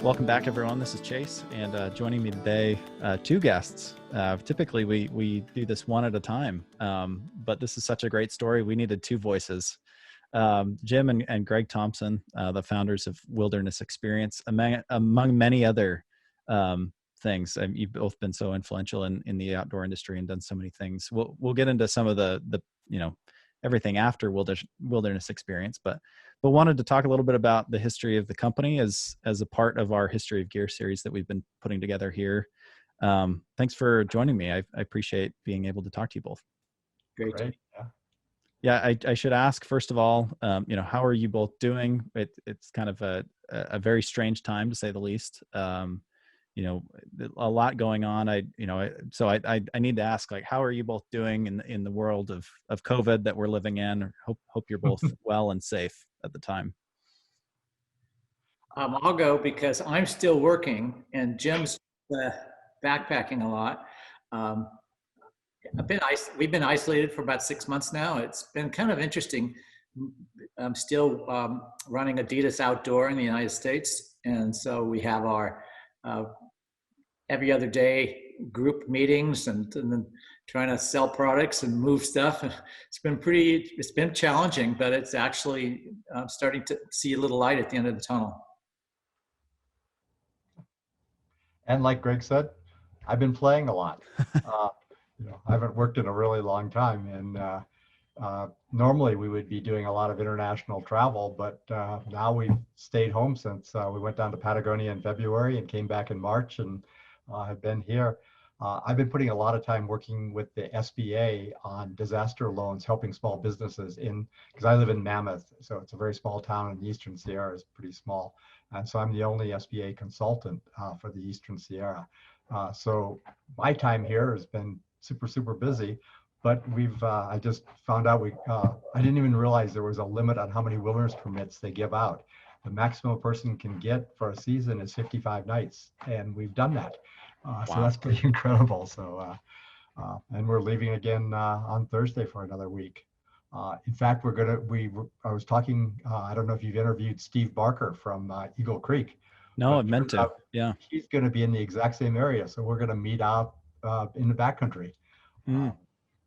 Welcome back, everyone. This is Chase, and joining me today, two guests. Typically, we do this one at a time, but this is such a great story. We needed two voices. Jim and Greg Thomsen, the founders of Wilderness Experience, among many other things. You've both been so influential in the outdoor industry and done so many things. We'll get into some of the everything after Wilderness Experience, but wanted to talk a little bit about the history of the company as a part of our History of Gear series that we've been putting together here. Thanks for joining me. I appreciate being able to talk to you both. Great. Yeah, I should ask, first of all, how are you both doing? It's kind of a very strange time, to say the least. A lot going on. So I need to ask, like, how are you both doing in the world of COVID that we're living in? Hope you're both well and safe at the time. I'll go because I'm still working and Jim's backpacking a lot. We've been isolated for about 6 months now. It's been kind of interesting. I'm still running Adidas Outdoor in the United States. And so we have our every other day group meetings and then trying to sell products and move stuff. It's been challenging, but it's actually starting to see a little light at the end of the tunnel. And like Greg said, I've been playing a lot. I haven't worked in a really long time, and normally we would be doing a lot of international travel, but now we've stayed home since we went down to Patagonia in February and came back in March, and I've been here. I've been putting a lot of time working with the SBA on disaster loans, helping small businesses because I live in Mammoth, so it's a very small town in the Eastern Sierra. It's pretty small. And so I'm the only SBA consultant for the Eastern Sierra. So my time here has been super, super busy, but I just found out I didn't even realize there was a limit on how many wilderness permits they give out. The maximum a person can get for a season is 55 nights, and we've done that. Wow. So that's pretty incredible. So, and we're leaving again on Thursday for another week. In fact, I was talking, I don't know if you've interviewed Steve Barker from Eagle Creek. No, I meant to. Yeah. He's going to be in the exact same area. So we're going to meet out in the backcountry.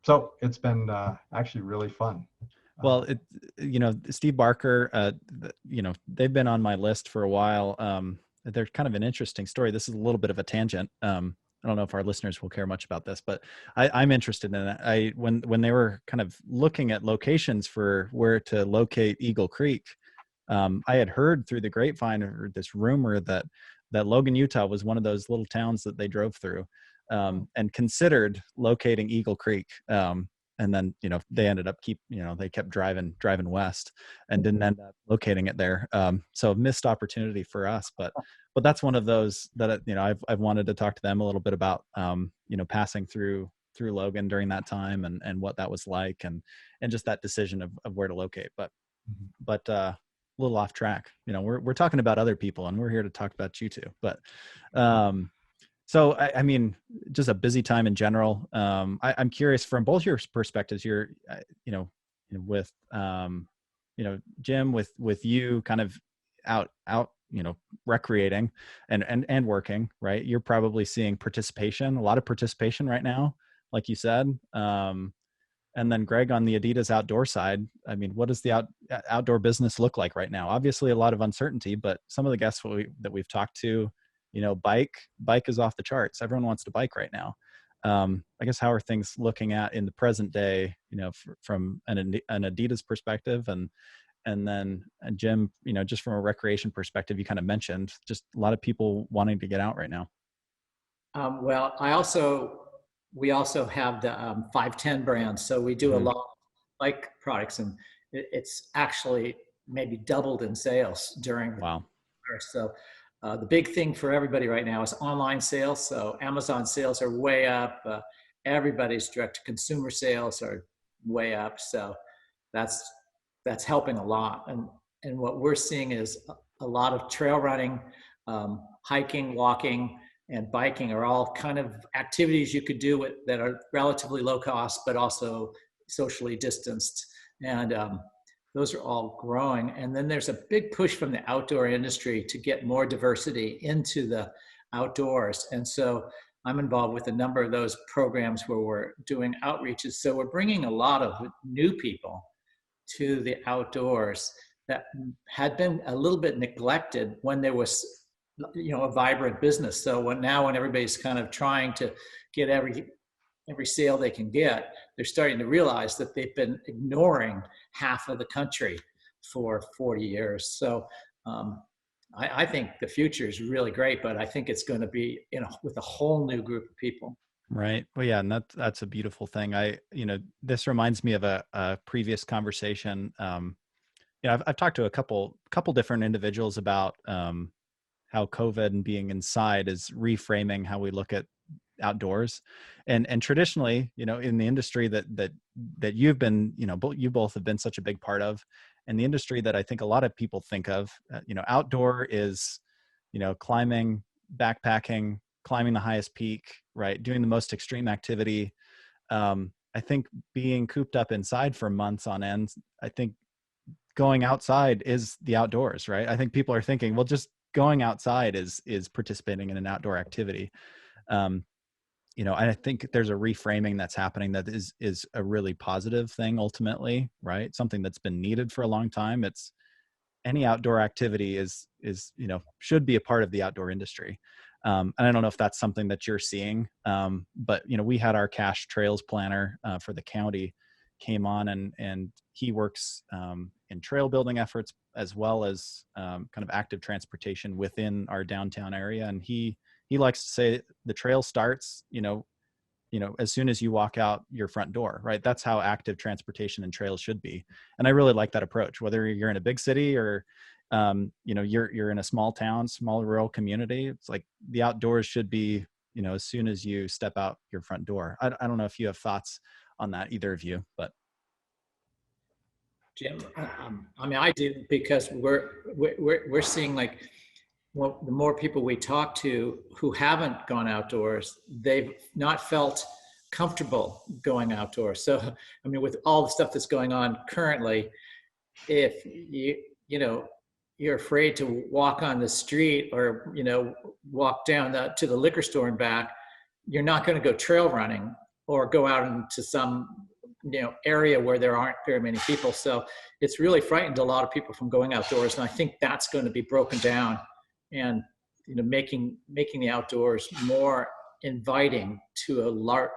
So it's been actually really fun. Well, Steve Barker, they've been on my list for a while. They're kind of an interesting story. This is a little bit of a tangent. I don't know if our listeners will care much about this, but I'm interested in it. When they were kind of looking at locations for where to locate Eagle Creek, I had heard through the grapevine or this rumor that Logan, Utah was one of those little towns that they drove through, and considered locating Eagle Creek. And then, they ended up they kept driving west and didn't end up locating it there. So missed opportunity for us, but that's one of those that, I've wanted to talk to them a little bit about, passing through Logan during that time and what that was like and just that decision of where to locate. But a little off track, we're talking about other people and we're here to talk about you two, but, so, I mean, just a busy time in general. I'm curious from both your perspectives. You're, with, Jim, with you kind of out, recreating and working, right? You're probably seeing a lot of participation right now, like you said. And then Greg, on the Adidas outdoor side, I mean, what does the outdoor business look like right now? Obviously, a lot of uncertainty, but some of the guests that we've talked to, bike is off the charts. Everyone wants to bike right now. I guess, how are things looking at in the present day, from an Adidas perspective and then Jim, just from a recreation perspective, you kind of mentioned just a lot of people wanting to get out right now. Well, we also have the 510 brand. So we do a lot of bike products, and it's actually maybe doubled in sales during. Wow. So the big thing for everybody right now is online sales. So Amazon sales are way up. Everybody's direct-to-consumer sales are way up. So that's helping a lot. And what we're seeing is a lot of trail running, hiking, walking, and biking are all kind of activities you could do that are relatively low cost, but also socially distanced. And those are all growing. And then there's a big push from the outdoor industry to get more diversity into the outdoors. And so I'm involved with a number of those programs where we're doing outreaches. So we're bringing a lot of new people to the outdoors that had been a little bit neglected when there was, a vibrant business. So when everybody's kind of trying to get every sale they can get, they're starting to realize that they've been ignoring half of the country for 40 years. So I think the future is really great, but I think it's going to be, with a whole new group of people. Right. Well, yeah, and that's a beautiful thing. This reminds me of a previous conversation. I've talked to a couple different individuals about how COVID and being inside is reframing how we look at outdoors, and traditionally, in the industry that you've been, you both have been such a big part of, and the industry that I think a lot of people think of, outdoor is, climbing, backpacking, climbing the highest peak, right? Doing the most extreme activity. I think being cooped up inside for months on end, I think going outside is the outdoors, right? I think people are thinking, well, just going outside is participating in an outdoor activity. I think there's a reframing that's happening that is a really positive thing ultimately, right? Something that's been needed for a long time. It's any outdoor activity is should be a part of the outdoor industry. And I don't know if that's something that you're seeing, but we had our cache trails planner for the county came on, and he works in trail building efforts as well as kind of active transportation within our downtown area. And he likes to say the trail starts, as soon as you walk out your front door, right? That's how active transportation and trails should be. And I really like that approach, whether you're in a big city or, you're in a small town, small rural community. It's like the outdoors should be, as soon as you step out your front door. I don't know if you have thoughts on that, either of you, but. Jim, I do, because we're seeing, like, well, the more people we talk to who haven't gone outdoors, they've not felt comfortable going outdoors. So, with all the stuff that's going on currently, if you're afraid to walk on the street or, walk down to the liquor store and back, you're not going to go trail running or go out into some, area where there aren't very many people. So it's really frightened a lot of people from going outdoors. And I think that's going to be broken down, and making the outdoors more inviting to a lot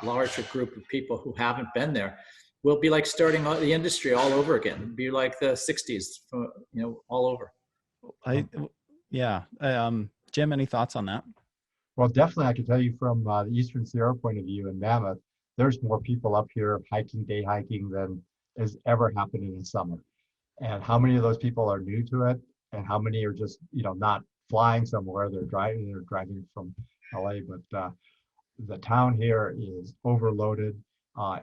larger group of people who haven't been there. Will be like starting the industry all over again. It'll be like the 60s, all over. Jim, any thoughts on that? Well, definitely, I can tell you from the Eastern Sierra point of view in Mammoth, there's more people up here day hiking than has ever happened in the summer. And how many of those people are new to it, and how many are just, not flying somewhere, they're driving from LA. But the town here is overloaded.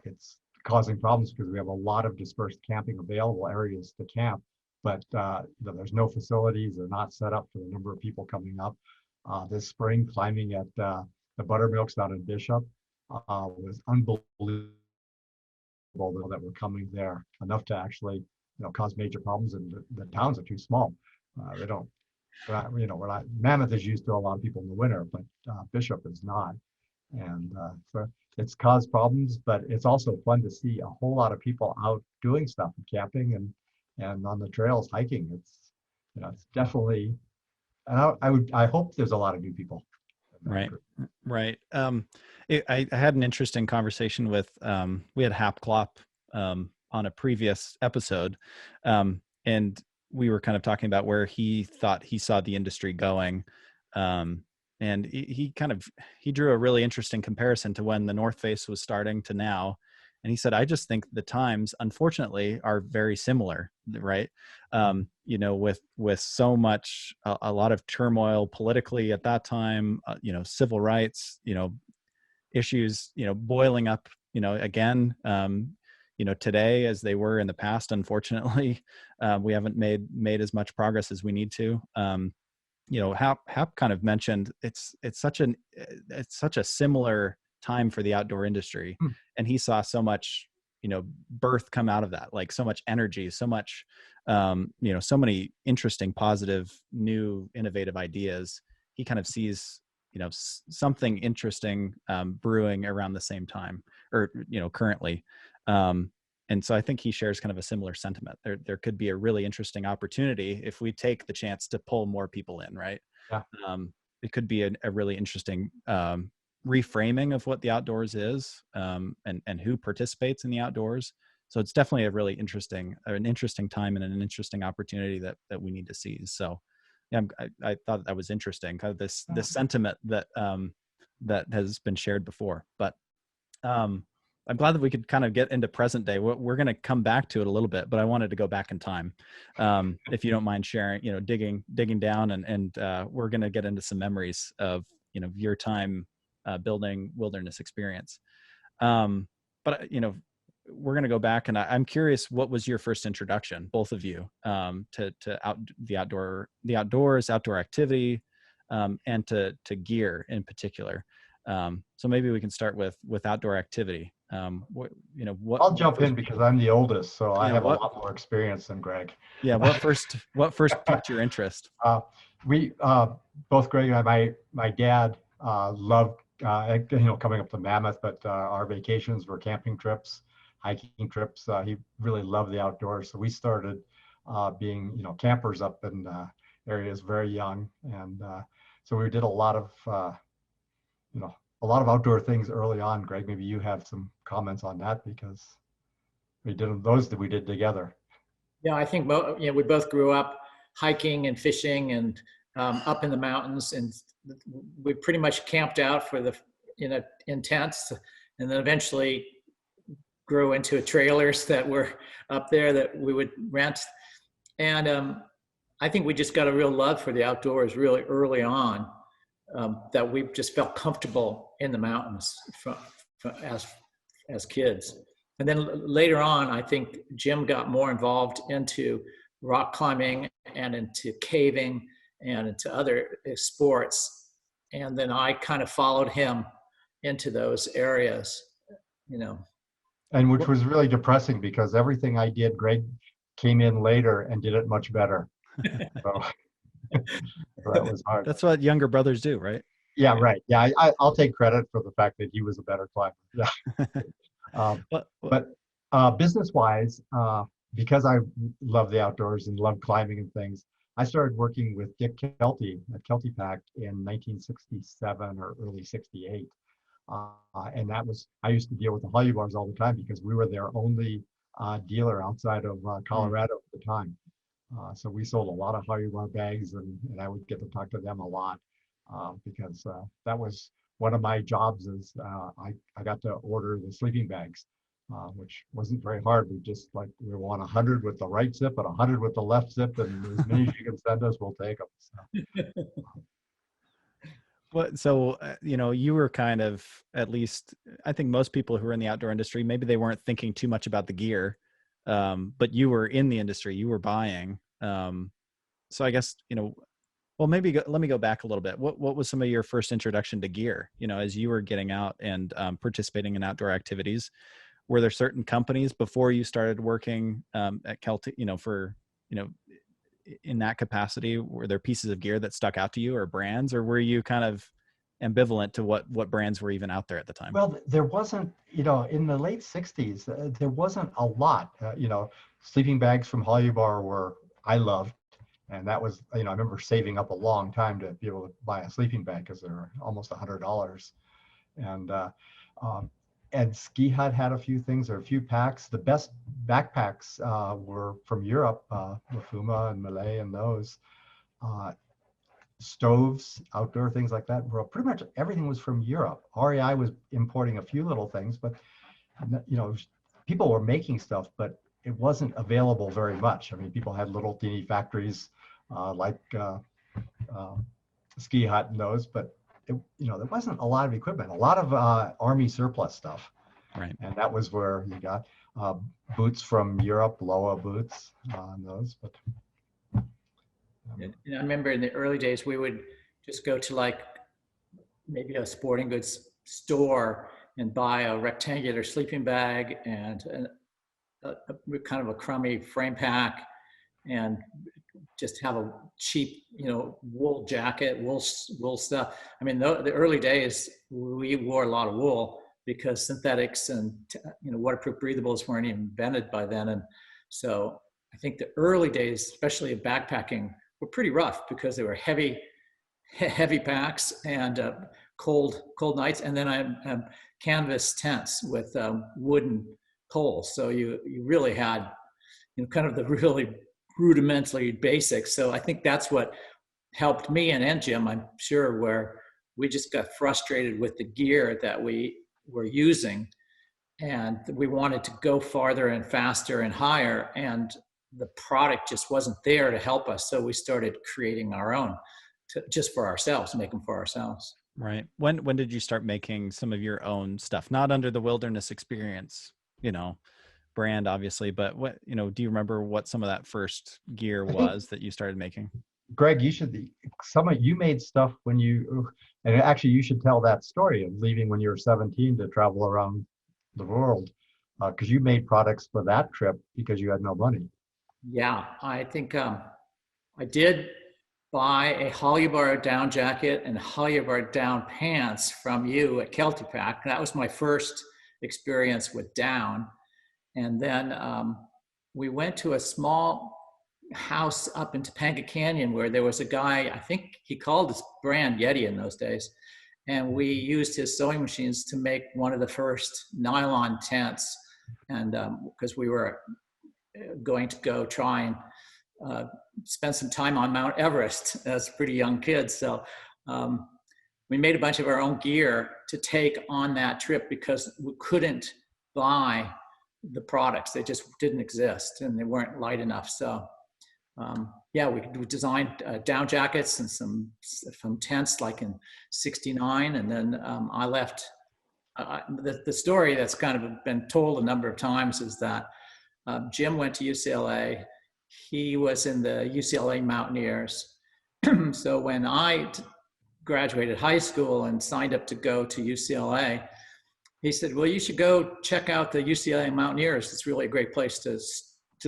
It's causing problems because we have a lot of dispersed camping available areas to camp, but there's no facilities. They're not set up for the number of people coming up. This spring, climbing at the Buttermilks down in Bishop was unbelievable that were coming there, enough to actually cause major problems. And the towns are too small. They don't, Mammoth is used to a lot of people in the winter, but Bishop is not. And so it's caused problems, but it's also fun to see a whole lot of people out doing stuff, camping and on the trails hiking. It's it's definitely, and I hope there's a lot of new people. Right. I had an interesting conversation with we had Hap Klopp on a previous episode, and we were kind of talking about where he thought he saw the industry going. And he drew a really interesting comparison to when the North Face was starting to now. And he said, I just think the times, unfortunately, are very similar, right? With so much, a lot of turmoil politically at that time, civil rights, issues, boiling up, again, today as they were in the past. Unfortunately, we haven't made as much progress as we need to. Hap kind of mentioned it's such a similar time for the outdoor industry, and he saw so much birth come out of that, like so much energy, so much, so many interesting, positive, new, innovative ideas. He kind of sees, something interesting brewing around the same time, or, currently. And so I think he shares kind of a similar sentiment. There could be a really interesting opportunity if we take the chance to pull more people in, right? Yeah. It could be a really interesting reframing of what the outdoors is, and who participates in the outdoors. So it's definitely a really interesting time and an interesting opportunity that we need to seize. So yeah, I thought that was interesting, kind of this sentiment that has been shared before. But I'm glad that we could kind of get into present day. We're going to come back to it a little bit, but I wanted to go back in time. If you don't mind sharing, digging down, and we're going to get into some memories of, your time building Wilderness Experience. But we're going to go back, and I'm curious, what was your first introduction, both of you, to the outdoors, outdoor activity, and to gear in particular. So maybe we can start with outdoor activity. What I'll jump in because I'm the oldest, so I have a lot more experience than Greg. Yeah. What first piqued your interest? We both, Greg and I, my dad loved coming up to Mammoth, but our vacations were camping trips, hiking trips. He really loved the outdoors, so we started being campers up in areas very young, and so we did a lot of outdoor things early on. Greg, maybe you have some comments on that, because we did those that we did together. Yeah, I think we both grew up hiking and fishing and up in the mountains, and we pretty much camped out for in tents, and then eventually grew into trailers that were up there that we would rent. And I think we just got a real love for the outdoors really early on, that we just felt comfortable in the mountains as kids. And then later on, I think Jim got more involved into rock climbing and into caving and into other sports. And then I kind of followed him into those areas, And which was really depressing, because everything I did, Greg came in later and did it much better. So that was hard. That's what younger brothers do, right? Yeah, right. Yeah, I'll take credit for the fact that he was a better climber. Yeah. But business-wise, because I love the outdoors and love climbing and things, I started working with Dick Kelty at Kelty Pack in 1967 or early 68. And I used to deal with the Holly Bars all the time, because we were their only dealer outside of Colorado at the time. So we sold a lot of Holly Bar bags, and I would get to talk to them a lot, because that was one of my jobs. Is I got to order the sleeping bags, which wasn't very hard. We want 100 with the right zip and 100 with the left zip, and as many as you can send us, we'll take them. So. You were kind of, at least I think most people who are in the outdoor industry, maybe they weren't thinking too much about the gear, but you were in the industry, you were buying. So I guess, let me go back a little bit. What was some of your first introduction to gear? As you were getting out and participating in outdoor activities, were there certain companies before you started working at Kelty, in that capacity? Were there pieces of gear that stuck out to you, or brands, or were you kind of ambivalent to what brands were even out there at the time? Well, there wasn't, in the late 60s, there wasn't a lot. Sleeping bags from Holly Bar I loved. And that was, I remember saving up a long time to be able to buy a sleeping bag, because they were almost $100. And Ski Hut had a few things, or a few packs. The best backpacks were from Europe, Lafuma and Malay and those. Stoves, outdoor things like that. Pretty much everything was from Europe. REI was importing a few little things, but people were making stuff, but it wasn't available very much. I mean, people had little teeny factories like Ski Hut and those, but there wasn't a lot of equipment. A lot of Army surplus stuff. Right. And that was where you got boots from Europe, Loa boots, and those. But I remember in the early days, we would just go to maybe a sporting goods store and buy a rectangular sleeping bag and a kind of a crummy frame pack, and just have a cheap, wool jacket, wool stuff. I mean, the early days, we wore a lot of wool because synthetics and, waterproof breathables weren't even invented by then. And so I think the early days, especially of backpacking, were pretty rough because they were heavy packs and cold nights. And then I canvas tents with wooden poles. So you really had, kind of the really rudimentary basics. So I think that's what helped me and Jim, I'm sure, where we just got frustrated with the gear that we were using, and we wanted to go farther and faster and higher, and the product just wasn't there to help us. So we started creating our own just for ourselves, make them for ourselves. Right. When did you start making some of your own stuff? Not under the Wilderness Experience, brand, obviously, but what, do you remember what some of that first gear was that you started making? Greg, you made stuff and actually you should tell that story of leaving when you were 17 to travel around the world, because you made products for that trip because you had no money. Yeah, I think I did buy a Highlander down jacket and Highlander down pants from you at Kelty Pack. That was my first experience with down. And then we went to a small house up in Topanga Canyon where there was a guy, I think he called his brand Yeti in those days. And we used his sewing machines to make one of the first nylon tents. And because we were going to go try and spend some time on Mount Everest as pretty young kids. So we made a bunch of our own gear to take on that trip because we couldn't buy the products. They just didn't exist and they weren't light enough. So we designed down jackets and some tents like in '69. And then I left. The story that's kind of been told a number of times is that Jim went to UCLA. He was in the UCLA Mountaineers. So when I graduated high school and signed up to go to UCLA, he said, well, you should go check out the UCLA Mountaineers. It's really a great place to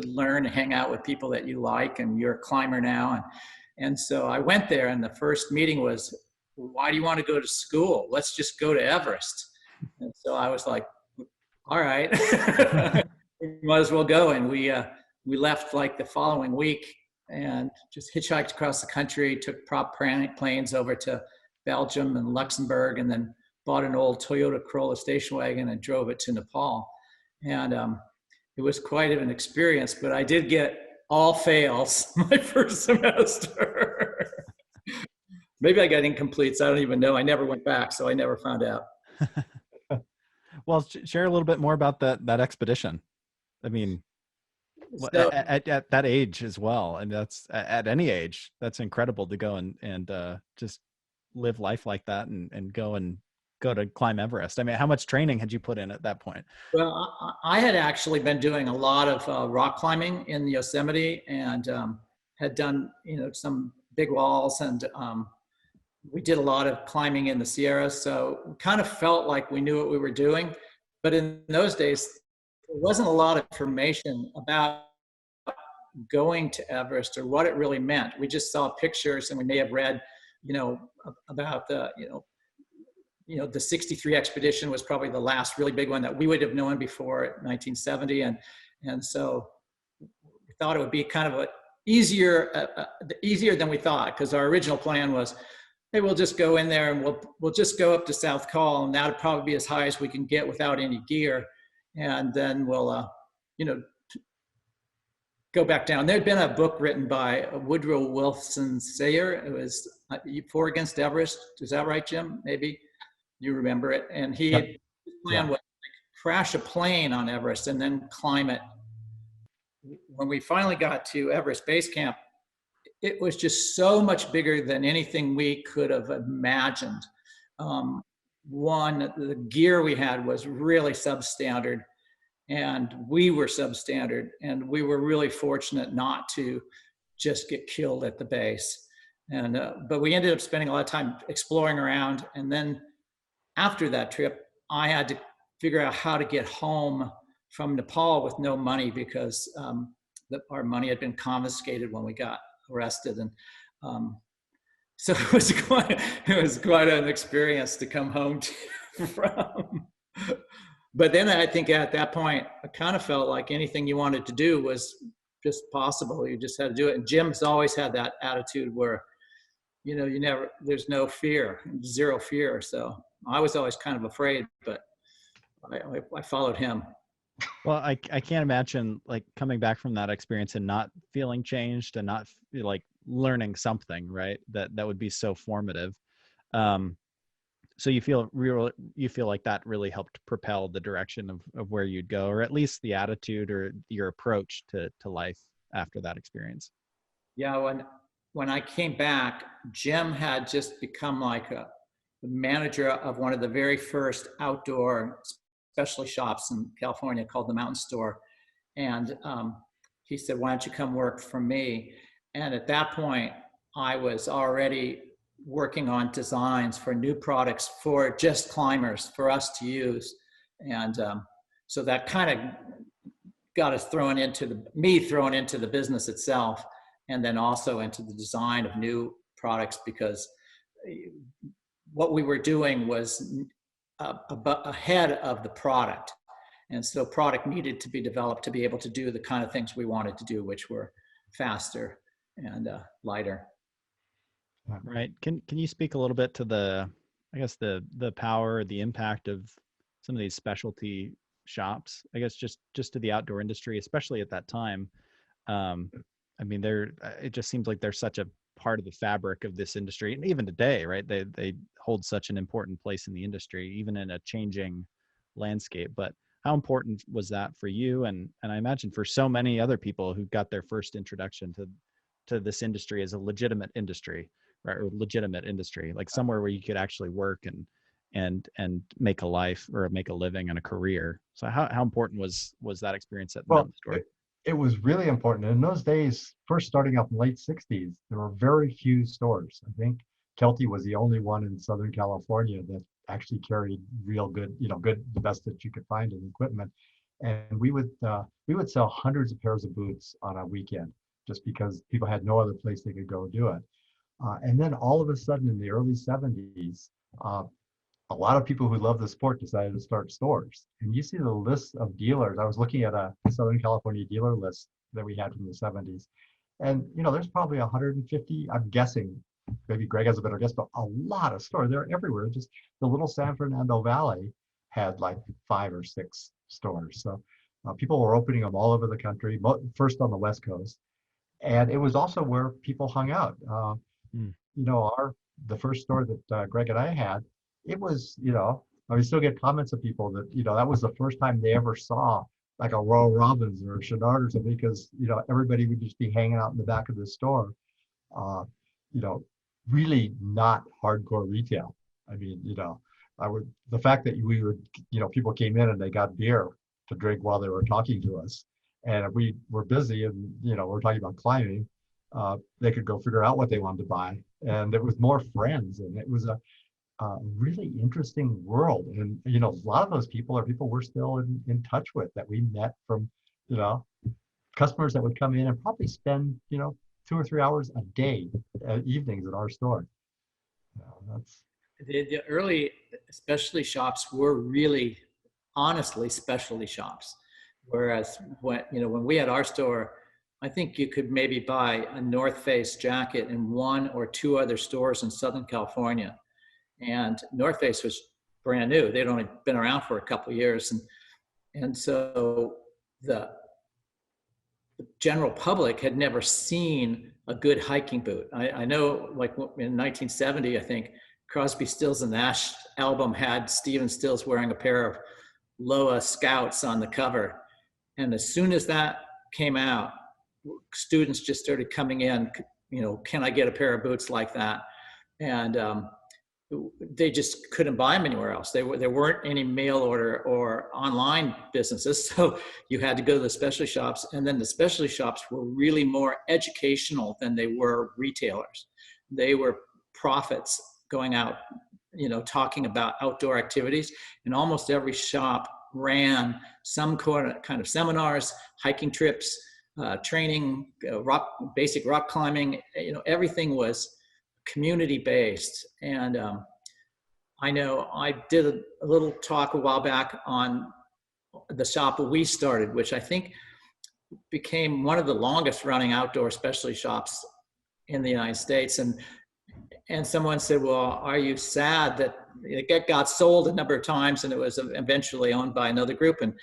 learn and hang out with people that you like, and you're a climber now. And so I went there, and the first meeting was, why do you want to go to school? Let's just go to Everest. And so I was like, all right, we might as well go. And we left like the following week and just hitchhiked across the country, took prop planes over to Belgium and Luxembourg, and then bought an old Toyota Corolla station wagon and drove it to Nepal. And it was quite an experience, but I did get all fails my first semester. Maybe I got incompletes. I don't even know. I never went back, so I never found out. Well, share a little bit more about that expedition. I mean, so, at that age as well, and that's at any age, that's incredible to go and just live life like that and go to climb Everest. I mean, how much training had you put in at that point? Well, I had actually been doing a lot of rock climbing in Yosemite and had done, some big walls, and we did a lot of climbing in the Sierras. So we kind of felt like we knew what we were doing. But in those days, there wasn't a lot of information about going to Everest or what it really meant. We just saw pictures, and we may have read, about the, the 63 expedition was probably the last really big one that we would have known before 1970. And so we thought it would be kind of easier than we thought, because our original plan was, hey, we'll just go in there and we'll just go up to South Col, and that'll probably be as high as we can get without any gear. And then we'll, go back down. There'd been a book written by Woodrow Wilson Sayer. It was For Against Everest. Is that right, Jim? Maybe you remember it. And his plan was to crash a plane on Everest and then climb it. When we finally got to Everest Base Camp, it was just so much bigger than anything we could have imagined. The gear we had was really substandard, and we were substandard, and we were really fortunate not to just get killed at the base. But we ended up spending a lot of time exploring around. And then after that trip, I had to figure out how to get home from Nepal with no money because our money had been confiscated when we got arrested. And so it was quite an experience to come home from. But then I think at that point, I kind of felt like anything you wanted to do was just possible. You just had to do it. And Jim's always had that attitude where, there's no fear, zero fear. So I was always kind of afraid, but I followed him. Well, I can't imagine like coming back from that experience and not feeling changed and not like learning something, right? That would be so formative. So you feel like that really helped propel the direction of where you'd go, or at least the attitude or your approach to life after that experience. Yeah, when I came back, Jim had just become like the manager of one of the very first outdoor specialty shops in California called the Mountain Store. And he said, "Why don't you come work for me?" And at that point, I was already working on designs for new products for just climbers for us to use. And so that kind of got us thrown into the business itself, and then also into the design of new products, because what we were doing was ahead of the product. And so product needed to be developed to be able to do the kind of things we wanted to do, which were faster and lighter. Right. Can you speak a little bit to the power, the impact of some of these specialty shops, I guess just to the outdoor industry, especially at that time? I mean, it just seems like they're such a part of the fabric of this industry. And even today, right, they hold such an important place in the industry, even in a changing landscape. But how important was that for you? And I imagine for so many other people who got their first introduction to this industry as a legitimate industry, right, or legitimate industry, like somewhere where you could actually work and make a life or make a living and a career. So how important was that experience at the Mountain Store? It was really important. In those days, first starting up in the late 60s, there were very few stores. I think Kelty was the only one in Southern California that actually carried real good, the best that you could find in equipment. And we would sell hundreds of pairs of boots on a weekend, just because people had no other place they could go do it. And then all of a sudden in the early 70s, a lot of people who love the sport decided to start stores. And you see the list of dealers. I was looking at a Southern California dealer list that we had from the 70s. And, there's probably 150, I'm guessing, maybe Greg has a better guess, but a lot of stores. They're everywhere. Just the little San Fernando Valley had like 5 or 6 stores. So people were opening them all over the country, first on the West Coast. And it was also where people hung out. The first store that Greg and I had, it was, we still get comments of people that, that was the first time they ever saw like a Royal Robbins or a Chouinard or something, because, everybody would just be hanging out in the back of the store, really not hardcore retail. I mean, the fact that we would, people came in and they got beer to drink while they were talking to us, and we were busy and, we're talking about climbing, they could go figure out what they wanted to buy. And it was more friends, and it was a really interesting world. And, a lot of those people are people we're still in touch with, that we met from, customers that would come in and probably spend, 2 or 3 hours a day, evenings at our store. That's the early specialty shops were really, honestly, specialty shops. Whereas when we had our store, I think you could maybe buy a North Face jacket in 1 or 2 other stores in Southern California. And North Face was brand new. They'd only been around for a couple of years. And so the general public had never seen a good hiking boot. I know, like in 1970, I think Crosby, Stills and Nash album had Stephen Stills wearing a pair of Loa Scouts on the cover. And as soon as that came out, students just started coming in, can I get a pair of boots like that? And they just couldn't buy them anywhere else. There weren't any mail order or online businesses. So you had to go to the specialty shops. And then the specialty shops were really more educational than they were retailers. They were prophets going out talking about outdoor activities, and almost every shop ran some kind of seminars, hiking trips, training, basic rock climbing. Everything was community based. And I know I did a little talk a while back on the shop we started, which I think became one of the longest running outdoor specialty shops in the United States. And someone said, well, are you sad that it got sold a number of times and it was eventually owned by another group? And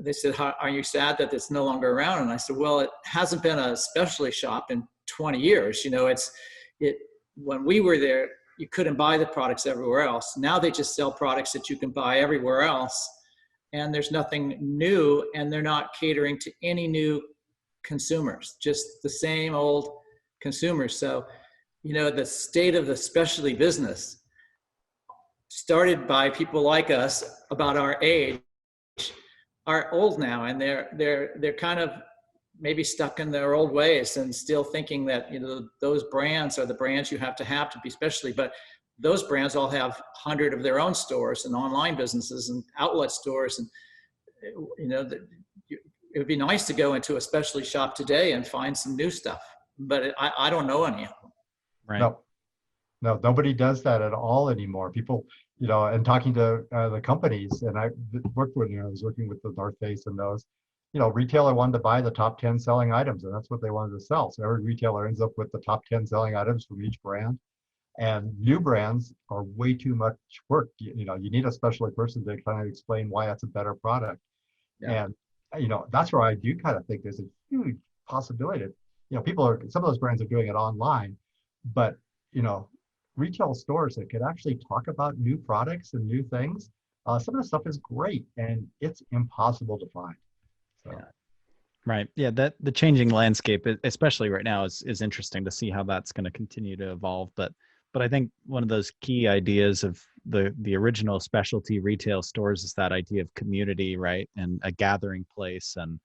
they said, are you sad that it's no longer around? And I said, well, it hasn't been a specialty shop in 20 years. When we were there, you couldn't buy the products everywhere else. Now they just sell products that you can buy everywhere else. And there's nothing new, and they're not catering to any new consumers, just the same old consumers. So, the state of the specialty business, started by people like us about our age, are old now, and they're kind of maybe stuck in their old ways and still thinking that those brands are the brands you have to be specialty. But those brands all have 100 of their own stores and online businesses and outlet stores, and it would be nice to go into a specialty shop today and find some new stuff, but I don't know any of them. Right. No, nobody does that at all anymore. People, and talking to the companies, and I worked with, I was working with the North Face and those, retailer wanted to buy the top 10 selling items, and that's what they wanted to sell. So every retailer ends up with the top 10 selling items from each brand. And new brands are way too much work. You need a specialty person to kind of explain why that's a better product. Yeah. And, that's where I do kind of think there's a huge possibility. Some of those brands are doing it online, but, retail stores that could actually talk about new products and new things, some of the stuff is great and it's impossible to find. So. Yeah. Right. Yeah. The changing landscape, especially right now, is interesting to see how that's going to continue to evolve. But I think one of those key ideas of the original specialty retail stores is that idea of community, right? And a gathering place. And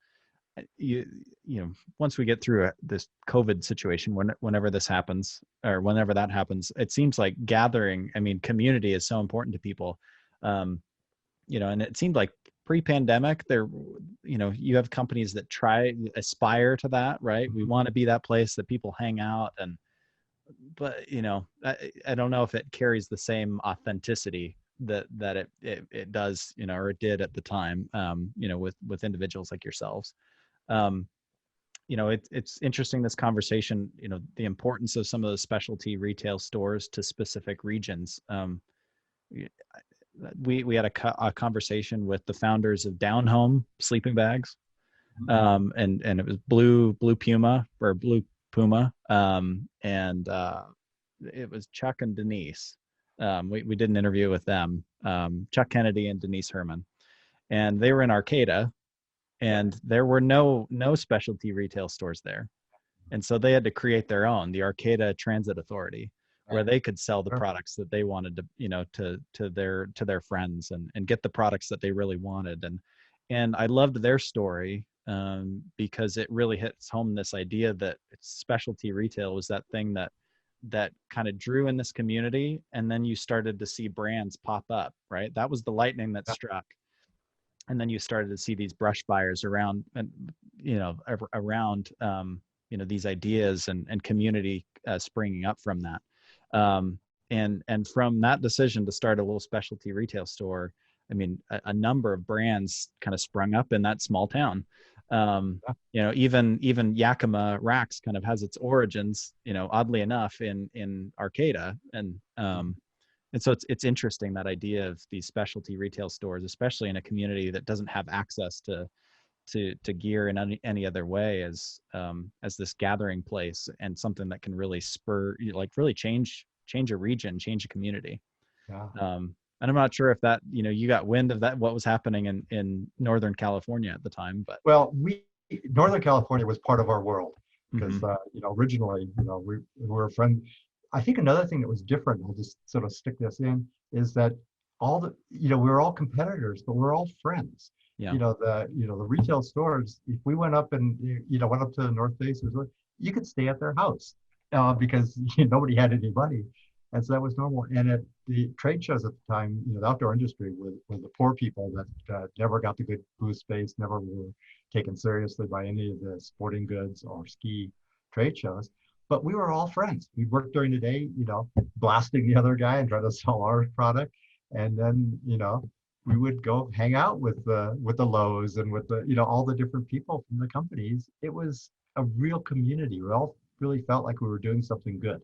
once we get through this COVID situation, whenever this happens, or whenever that happens, it seems like community is so important to people. And it seemed like pre-pandemic you have companies that aspire to that, right? We want to be that place that people hang out, but I don't know if it carries the same authenticity that it does, or it did at the time, with individuals like yourselves. It's interesting, this conversation, the importance of some of those specialty retail stores to specific regions. We had a conversation with the founders of Down Home sleeping bags, and it was Blue Puma, and it was Chuck and Denise. We did an interview with them, Chuck Kennedy and Denise Herman, and they were in Arcata, and there were no specialty retail stores there, and so they had to create their own, the Arcata Transit Authority, where they could sell the products that they wanted to their friends, and get the products that they really wanted. And I loved their story, because it really hits home this idea that specialty retail was that thing that kind of drew in this community, and then you started to see brands pop up, right? That was the lightning that struck. And then you started to see these brush buyers around these ideas and community springing up from that. And from that decision to start a little specialty retail store, a number of brands kind of sprung up in that small town. Even Yakima Racks kind of has its origins, oddly enough, in Arcata. And so it's interesting, that idea of these specialty retail stores, especially in a community that doesn't have access to gear in any other way, as this gathering place, and something that can really really change a region, change a community. Yeah. And I'm not sure if that, you got wind of that, what was happening in Northern California at the time, but. Well, Northern California was part of our world, because, originally, we were friends. I think another thing that was different, I'll just sort of stick this in, is that we were all competitors, but we're all friends. Yeah. The retail stores, if we went up and, went up to the North Face, you could stay at their house, because nobody had any money. And so that was normal. And at the trade shows at the time, the outdoor industry were the poor people that never got the good booth space, never were taken seriously by any of the sporting goods or ski trade shows. But we were all friends. We'd work during the day, blasting the other guy and try to sell our product. And then, we would go hang out with the Lowe's and with the, all the different people from the companies. It was a real community. We all really felt like we were doing something good.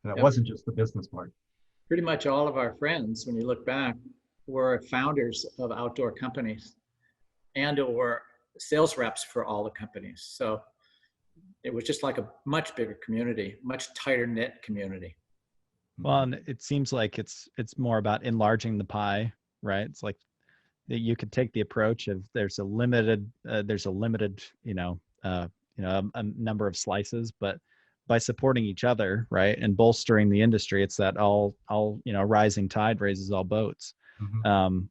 And it wasn't just the business part. Pretty much all of our friends, when you look back, were founders of outdoor companies and or sales reps for all the companies. So it was just like a much bigger community, much tighter knit community. Well, and it seems like it's more about enlarging the pie, right? It's like that you could take the approach of there's a limited a number of slices, but by supporting each other, right, and bolstering the industry, it's that all rising tide raises all boats,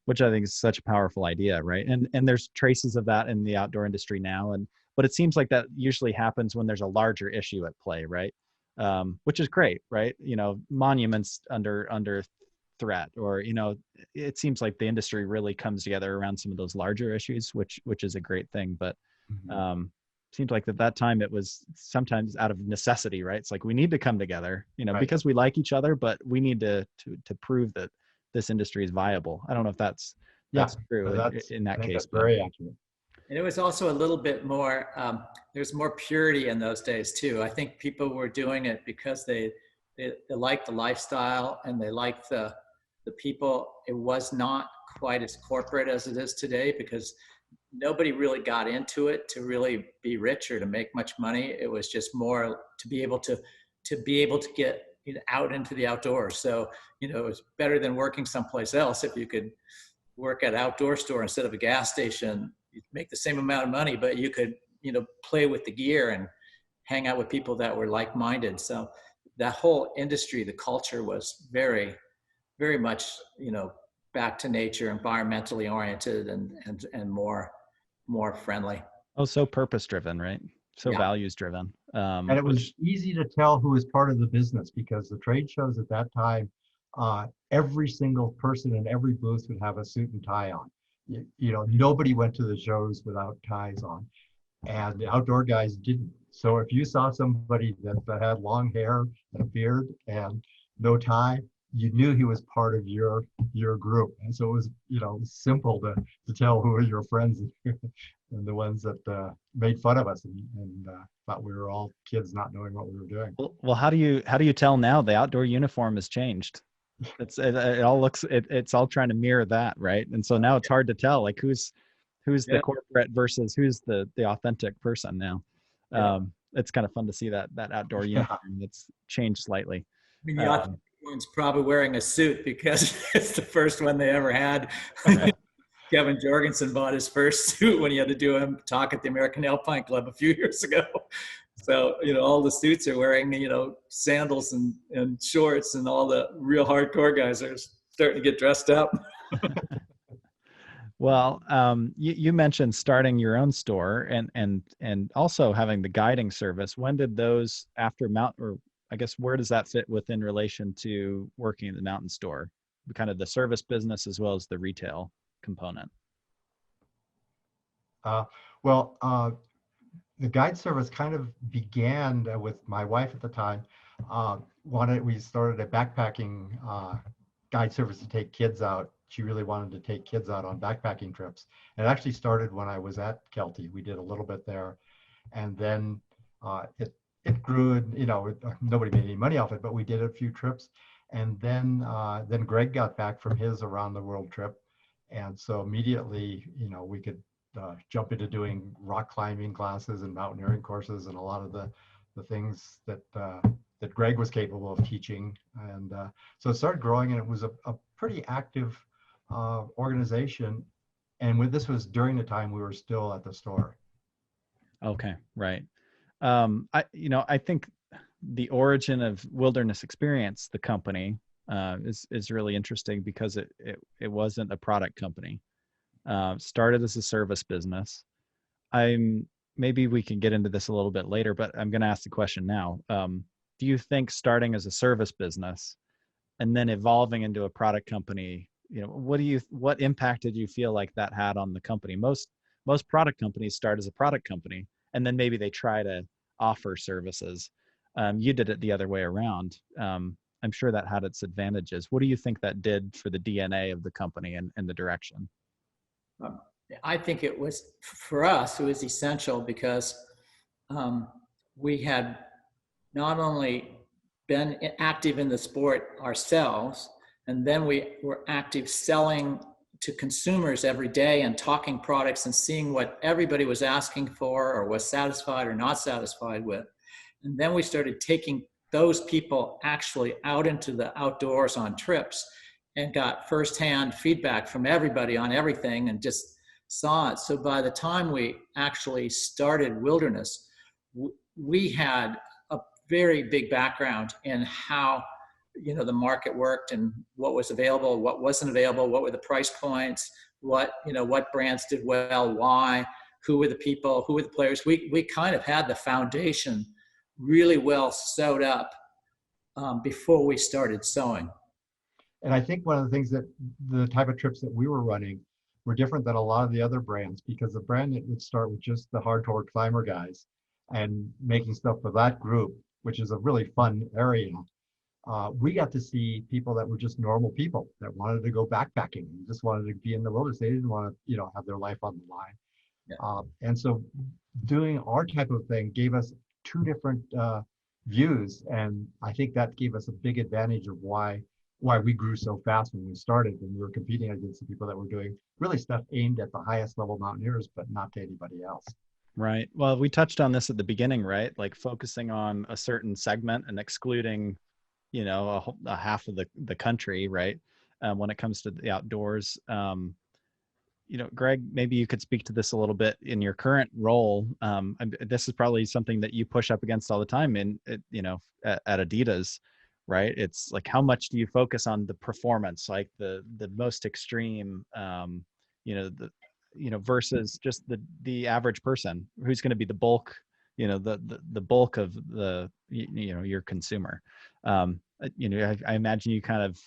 which I think is such a powerful idea, right? And there's traces of that in the outdoor industry now, but it seems like that usually happens when there's a larger issue at play, right? Which is great, right? Monuments under threat, or it seems like the industry really comes together around some of those larger issues, which is a great thing, but seems like at that time it was sometimes out of necessity, right? It's like we need to come together, right, because we like each other, but we need to prove that this industry is viable. I don't know if that's true in that case. Very accurate. And it was also a little bit more, there's more purity in those days too. I think people were doing it because they liked the lifestyle and they liked the people. It was not quite as corporate as it is today, because nobody really got into it to really be rich or to make much money. It was just more to be able to get out into the outdoors. So, it was better than working someplace else. If you could work at an outdoor store instead of a gas station, you'd make the same amount of money, but you could, play with the gear and hang out with people that were like-minded. So that whole industry, the culture was very, very much, back to nature, environmentally oriented and more friendly. Oh, so purpose driven, right? So values driven. And it was easy to tell who was part of the business, because the trade shows at that time, every single person in every booth would have a suit and tie on. Nobody went to the shows without ties on, and the outdoor guys didn't. So if you saw somebody that had long hair and a beard and no tie, you knew he was part of your group. And so it was, simple to tell who were your friends and the ones that made fun of us and thought we were all kids not knowing what we were doing. Well, how do you tell now? The outdoor uniform has changed. It's all trying to mirror that, right? And so now it's hard to tell, like who's the corporate versus who's the authentic person now. It's kind of fun to see that outdoor uniform that's changed slightly. I mean, one's probably wearing a suit because it's the first one they ever had. Kevin Jorgensen bought his first suit when he had to do a talk at the American Alpine Club a few years ago. So, all the suits are wearing, sandals and shorts, and all the real hardcore guys are starting to get dressed up. Well, you mentioned starting your own store and also having the guiding service. When did those after I guess, where does that fit within relation to working in the mountain store, kind of the service business as well as the retail component? The guide service kind of began with my wife at the time. We started a backpacking guide service to take kids out. She really wanted to take kids out on backpacking trips. And it actually started when I was at Kelty. We did a little bit there, and then it grew, nobody made any money off it, but we did a few trips. And then Greg got back from his around the world trip. And so immediately, we could jump into doing rock climbing classes and mountaineering courses and a lot of the things that Greg was capable of teaching. And so it started growing, and it was a pretty active organization. And this was during the time we were still at the store. Okay, right. I think the origin of Wilderness Experience, the company, is really interesting because it wasn't a product company. Started as a service business. Maybe we can get into this a little bit later, but I'm going to ask the question now. Do you think starting as a service business and then evolving into a product company, what impact did you feel like that had on the company? Most product companies start as a product company, and then maybe they try to offer services. You did it the other way around. I'm sure that had its advantages. What do you think that did for the DNA of the company and the direction? I think it was, for us, it was essential because we had not only been active in the sport ourselves, and then we were active selling to consumers every day and talking products and seeing what everybody was asking for or was satisfied or not satisfied with. And then we started taking those people actually out into the outdoors on trips and got firsthand feedback from everybody on everything and just saw it. So by the time we actually started Wilderness, we had a very big background in how the market worked and what was available, what wasn't available, what were the price points, what brands did well, why, who were the people, who were the players. We kind of had the foundation really well sewed up before we started sewing. And I think one of the things that the type of trips that we were running were different than a lot of the other brands, because the brand that would start with just the hardcore climber guys and making stuff for that group, which is a really fun area. We got to see people that were just normal people that wanted to go backpacking and just wanted to be in the wilderness. They didn't want to, have their life on the line. Yeah. And so doing our type of thing gave us two different views. And I think that gave us a big advantage of why we grew so fast when we started, and we were competing against the people that were doing really stuff aimed at the highest level mountaineers, but not to anybody else. Right. Well, we touched on this at the beginning, right? Like focusing on a certain segment and excluding, a half of the country, right? When it comes to the outdoors. Greg, maybe you could speak to this a little bit in your current role. This is probably something that you push up against all the time at Adidas, right? It's like, how much do you focus on the performance, like the most extreme, versus just the average person who's going to be the bulk, the bulk of your consumer. I imagine you kind of,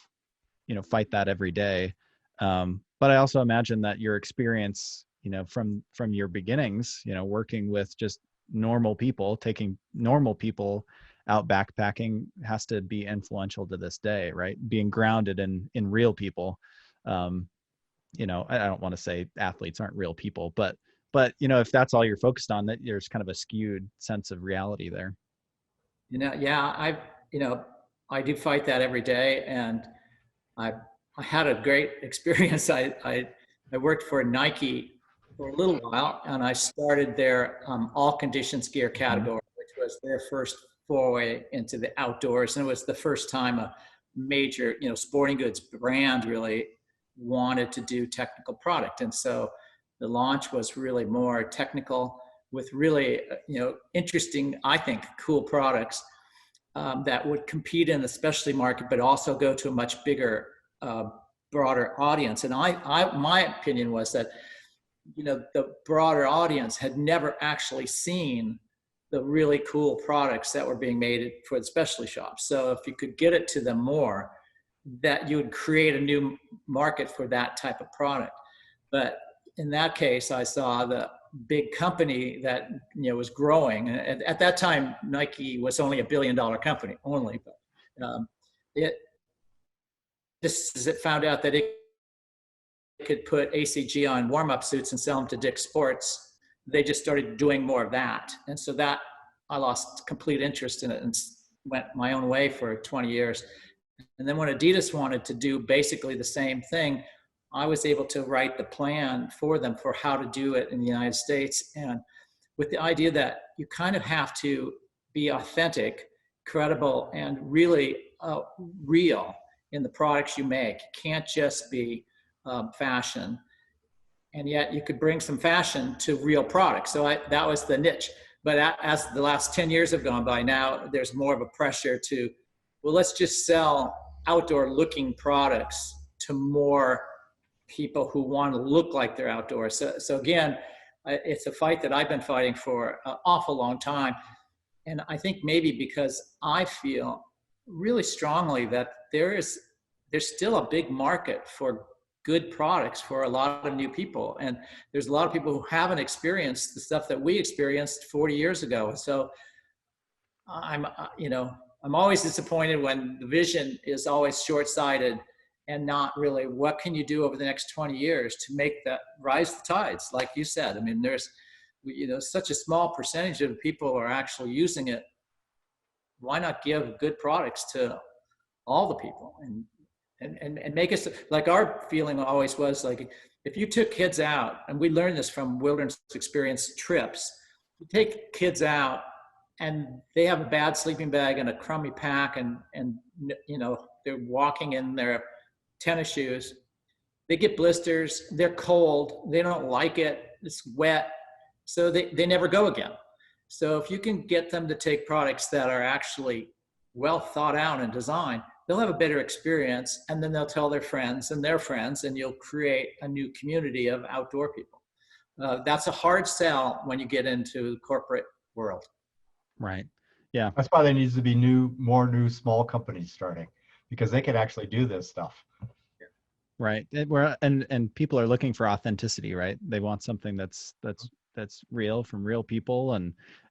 fight that every day. But I also imagine that your experience, from your beginnings, working with just normal people, taking normal people out backpacking, has to be influential to this day, right? Being grounded in real people. I don't want to say athletes aren't real people, but if that's all you're focused on, that there's kind of a skewed sense of reality there. I do fight that every day, and I had a great experience. I worked for Nike for a little while, and I started their all conditions gear category, which was their first foray into the outdoors. And it was the first time a major, sporting goods brand really wanted to do technical product. And so the launch was really more technical with really, interesting, I think, cool products that would compete in the specialty market, but also go to a much bigger, broader audience. And my opinion was that, the broader audience had never actually seen the really cool products that were being made for the specialty shops. So if you could get it to them more, that you would create a new market for that type of product. But in that case, I saw the big company that, was growing. And at that time, Nike was only $1 billion company only, but it found out that it could put ACG on warm-up suits and sell them to Dick's Sports. They just started doing more of that. And so that I lost complete interest in it and went my own way for 20 years. And then when Adidas wanted to do basically the same thing, I was able to write the plan for them for how to do it in the United States. And with the idea that you kind of have to be authentic, credible, and really real in the products you make. You can't just be fashion. And yet you could bring some fashion to real products. So that was the niche. But as the last 10 years have gone by, now there's more of a pressure to, well, let's just sell outdoor looking products to more people who want to look like they're outdoors. So again, it's a fight that I've been fighting for an awful long time. And I think maybe because I feel really strongly that there's still a big market for good products for a lot of new people. And there's a lot of people who haven't experienced the stuff that we experienced 40 years ago. So I'm always disappointed when the vision is always short-sighted and not really what can you do over the next 20 years to make that rise the tides, like you said. I mean, there's, such a small percentage of people are actually using it. Why not give good products to all the people and make us, like, our feeling always was like, if you took kids out, and we learned this from wilderness experience trips, you take kids out and they have a bad sleeping bag and a crummy pack, and they're walking in their tennis shoes, they get blisters, they're cold, they don't like it, it's wet, so they never go again. So if you can get them to take products that are actually well thought out and designed, they'll have a better experience, and then they'll tell their friends, and you'll create a new community of outdoor people. That's a hard sell when you get into the corporate world. Right. Yeah. That's why there needs to be more new small companies starting, because they can actually do this stuff. Right. And people are looking for authenticity, right? They want something that's real, from real people.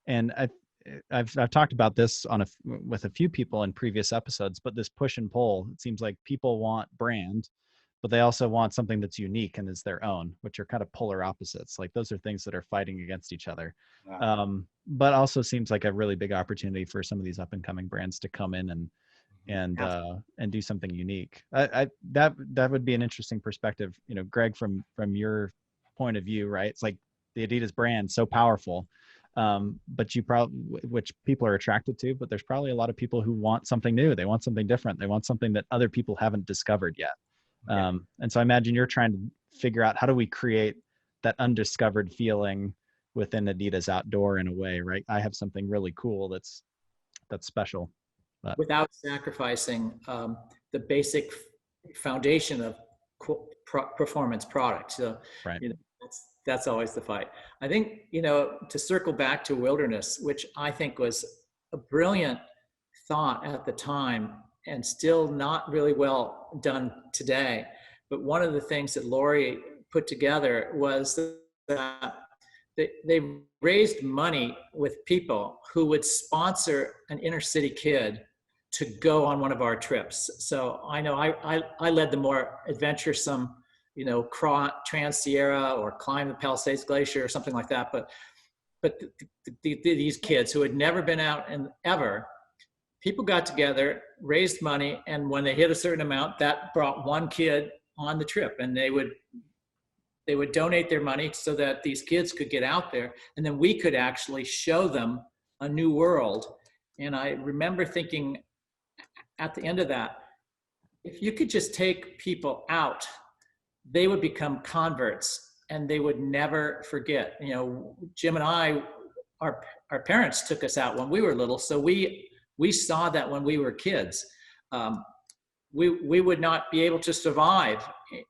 And I've talked about this with a few people in previous episodes, but this push and pull, it seems like people want brand, but they also want something that's unique and is their own, which are kind of polar opposites. Like, those are things that are fighting against each other. Wow. But also seems like a really big opportunity for some of these up and coming brands to come in and do something unique. That would be an interesting perspective, Greg, from your point of view, right? It's like the Adidas brand, so powerful, but which people are attracted to, but there's probably a lot of people who want something new. They want something different. They want something that other people haven't discovered yet. And so I imagine you're trying to figure out, how do we create that undiscovered feeling within Adidas Outdoor in a way, right? I have something really cool that's special. Without sacrificing the basic foundation of performance products. So, right. That's always the fight. I think, to circle back to wilderness, which I think was a brilliant thought at the time and still not really well done today. But one of the things that Lori put together was that they raised money with people who would sponsor an inner city kid to go on one of our trips. So I know I led the more adventuresome, Trans-Sierra or climb the Palisades Glacier or something like that. But these kids who had never been out and ever, people got together, raised money, and when they hit a certain amount, that brought one kid on the trip, and they would donate their money so that these kids could get out there, and then we could actually show them a new world. And I remember thinking at the end of that, if you could just take people out, they would become converts and they would never forget. Jim and I, our parents took us out when we were little, so we saw that when we were kids. We would not be able to survive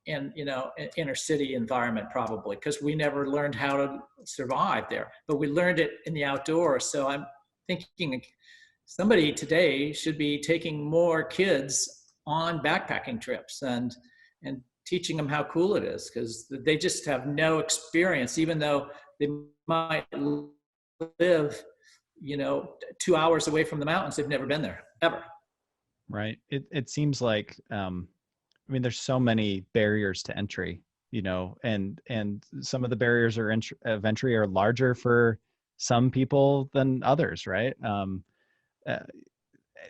in an inner city environment probably, because we never learned how to survive there, but we learned it in the outdoors. So I'm thinking somebody today should be taking more kids on backpacking trips and teaching them how cool it is, because they just have no experience, even though they might live 2 hours away from the mountains. They've never been there ever. Right. It seems like, there's so many barriers to entry, and some of the barriers of entry are larger for some people than others, right?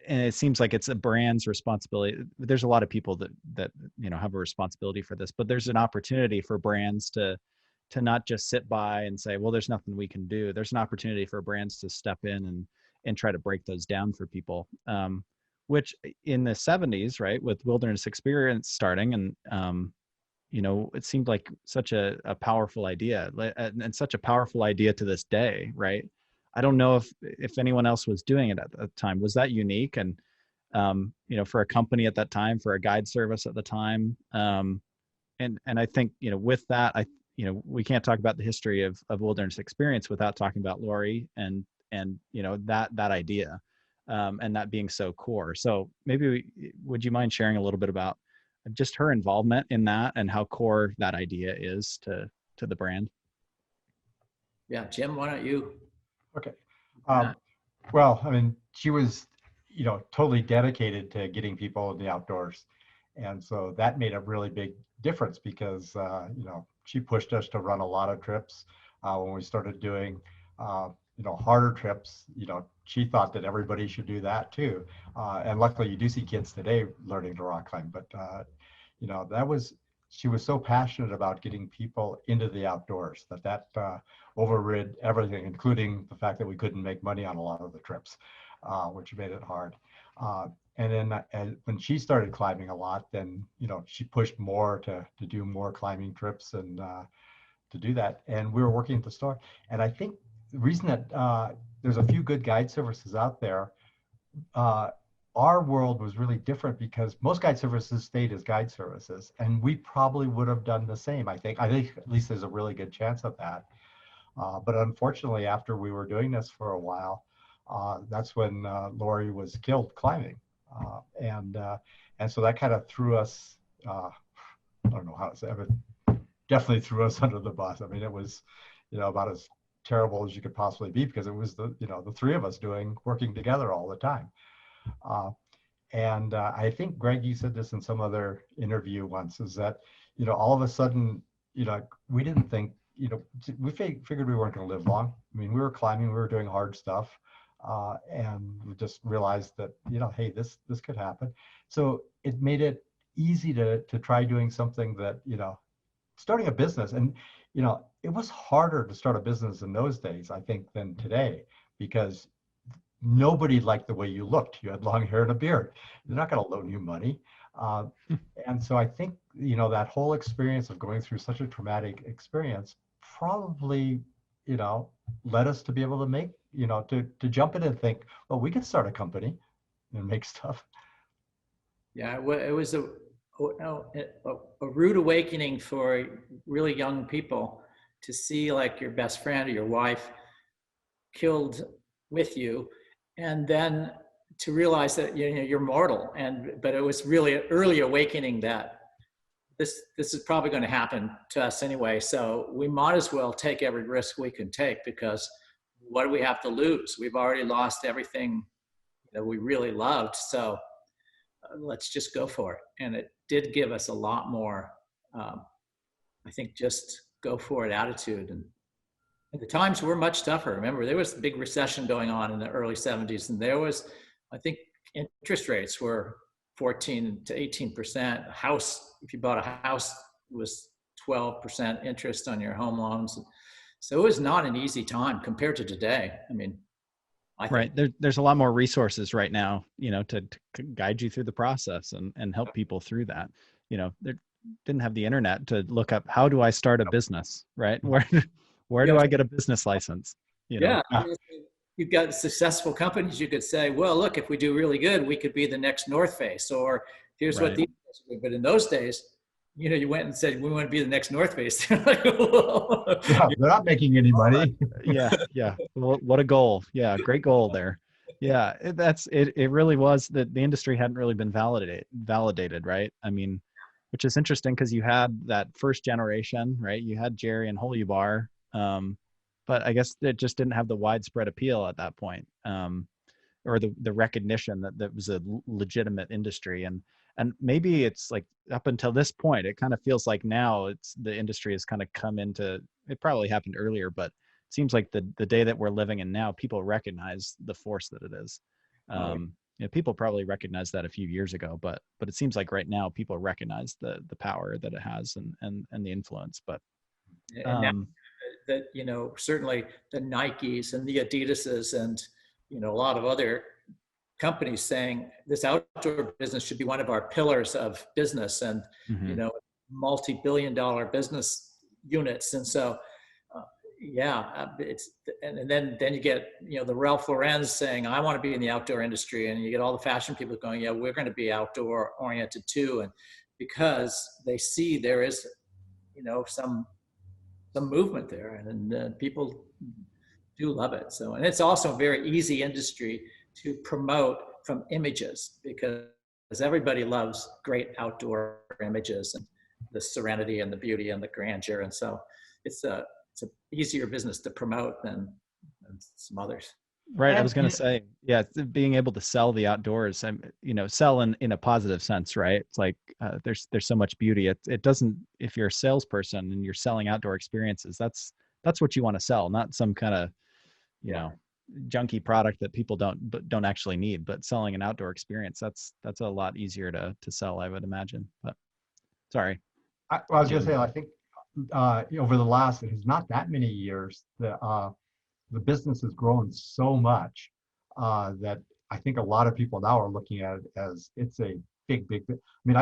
And it seems like it's a brand's responsibility. There's a lot of people that have a responsibility for this, but there's an opportunity for brands to not just sit by and say, well, there's nothing we can do. There's an opportunity for brands to step in and try to break those down for people. Which in the 70s, right, with Wilderness Experience starting, and it seemed like such a powerful idea, and such a powerful idea to this day, right? I don't know if anyone else was doing it at the time. Was that unique? And for a company at that time, for a guide service at the time, and I think with that, we can't talk about the history of Wilderness Experience without talking about Lori and that idea. and that being so core. So maybe would you mind sharing a little bit about just her involvement in that and how core that idea is to the brand? Yeah, Jim, why don't you? Okay. Well, I mean, she was, totally dedicated to getting people in the outdoors. And so that made a really big difference because, she pushed us to run a lot of trips. When we started doing, harder trips, she thought that everybody should do that too. And luckily you do see kids today learning to rock climb, but, she was so passionate about getting people into the outdoors that overrid everything, including the fact that we couldn't make money on a lot of the trips, which made it hard. And then when she started climbing a lot, then, she pushed more to do more climbing trips and to do that. And we were working at the store. And I think the reason that there's a few good guide services out there, our world was really different because most guide services stayed as guide services, and we probably would have done the same. I think at least there's a really good chance of that. But unfortunately, after we were doing this for a while, that's when Lori was killed climbing, and so that kind of threw us. I don't know how to say it, but definitely threw us under the bus. I mean, it was, about as terrible as you could possibly be because it was the three of us working together all the time. And I think, Greg, you said this in some other interview once, is that, all of a sudden, we didn't think, we figured we weren't going to live long. I mean, we were climbing, we were doing hard stuff, and we just realized that, hey, this could happen. So it made it easy to try doing something that, starting a business. And, it was harder to start a business in those days, I think, than today, because nobody liked the way you looked. You had long hair and a beard. They're not going to loan you money. And so I think, that whole experience of going through such a traumatic experience probably, led us to be able to make, to jump in and think, well, we could start a company and make stuff. Yeah, it was a rude awakening for really young people to see like your best friend or your wife killed with you, and then to realize that you're mortal. But it was really an early awakening that this is probably going to happen to us anyway. So we might as well take every risk we can take, because what do we have to lose? We've already lost everything that we really loved. So let's just go for it. And it did give us a lot more, I think, just go for it attitude. And the times were much tougher. Remember, there was a big recession going on in the early 70s, and there was, I think, interest rates were 14 to 18%. House, if you bought a house, was 12% interest on your home loans. So it was not an easy time compared to today. I mean, right. There's a lot more resources right now, to guide you through the process and help people through that. They didn't have the internet to look up, how do I start a business, right? Where do I get a business license? Yeah. You've got successful companies. You could say, well, look, if we do really good, we could be the next North Face, or here's what these guys are. But in those days, you went and said, we want to be the next North Face. Yeah, they're not making any money. Yeah. Well, what a goal. Yeah. Great goal there. Yeah. It really was that the industry hadn't really been validated, right? I mean, which is interesting because you had that first generation, right? You had Jerry and Holy Bar. But I guess it just didn't have the widespread appeal at that point, or the recognition that was a legitimate industry. And maybe it's like up until this point, it kind of feels like now the industry has kind of come into, it probably happened earlier, but it seems like the day that we're living in now, people recognize the force that it is. People probably recognized that a few years ago, but it seems like right now people recognize the power that it has and the influence. But that certainly the Nikes and the Adidases and a lot of other companies saying this outdoor business should be one of our pillars of business, and multi-billion-dollar business units. And so it's and then you get the Ralph Lauren's saying, I want to be in the outdoor industry, and you get all the fashion people going, yeah, we're going to be outdoor oriented too. And because they see there is some movement there, and people do love it. So, and it's also a very easy industry to promote from images, because everybody loves great outdoor images and the serenity and the beauty and the grandeur. And so it's a easier business to promote than some others. Right. I was going to say, yeah, being able to sell the outdoors, and sell in a positive sense, right? It's like there's so much beauty. It doesn't, if you're a salesperson and you're selling outdoor experiences, that's what you want to sell, not some kind of junky product that people don't actually need. But selling an outdoor experience, that's a lot easier to sell, I would imagine. But sorry. I was going to say, I think over the last, it's not that many years, the business has grown so much that I think a lot of people now are looking at it as it's a big. I mean,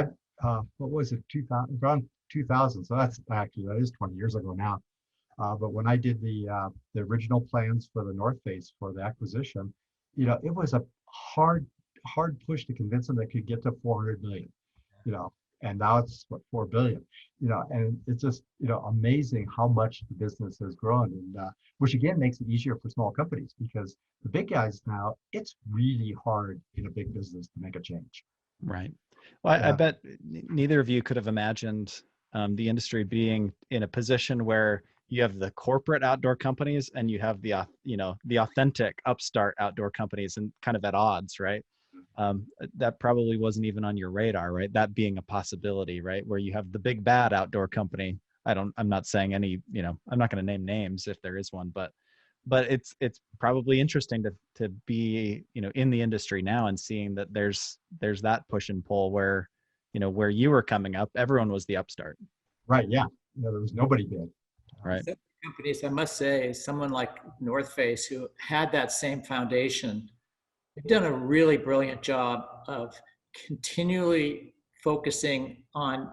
what was it, 2000, around 2000? So that is 20 years ago now. But when I did the original plans for the North Face for the acquisition, it was a hard push to convince them they could get to 400 million. And now it's what, 4 billion, and it's just, amazing how much the business has grown, and which again makes it easier for small companies, because the big guys now, it's really hard in a big business to make a change. Right. Well, I bet neither of you could have imagined the industry being in a position where you have the corporate outdoor companies and you have the authentic upstart outdoor companies, and kind of at odds, right? That probably wasn't even on your radar, right? That being a possibility, right? Where you have the big bad outdoor company. I'm not saying any, I'm not going to name names if there is one, but it's probably interesting to be, in the industry now and seeing that there's that push and pull where, where you were coming up, everyone was the upstart. Right. Yeah. There was nobody big. Right. Some companies, I must say, someone like North Face, who had that same foundation, they've done a really brilliant job of continually focusing on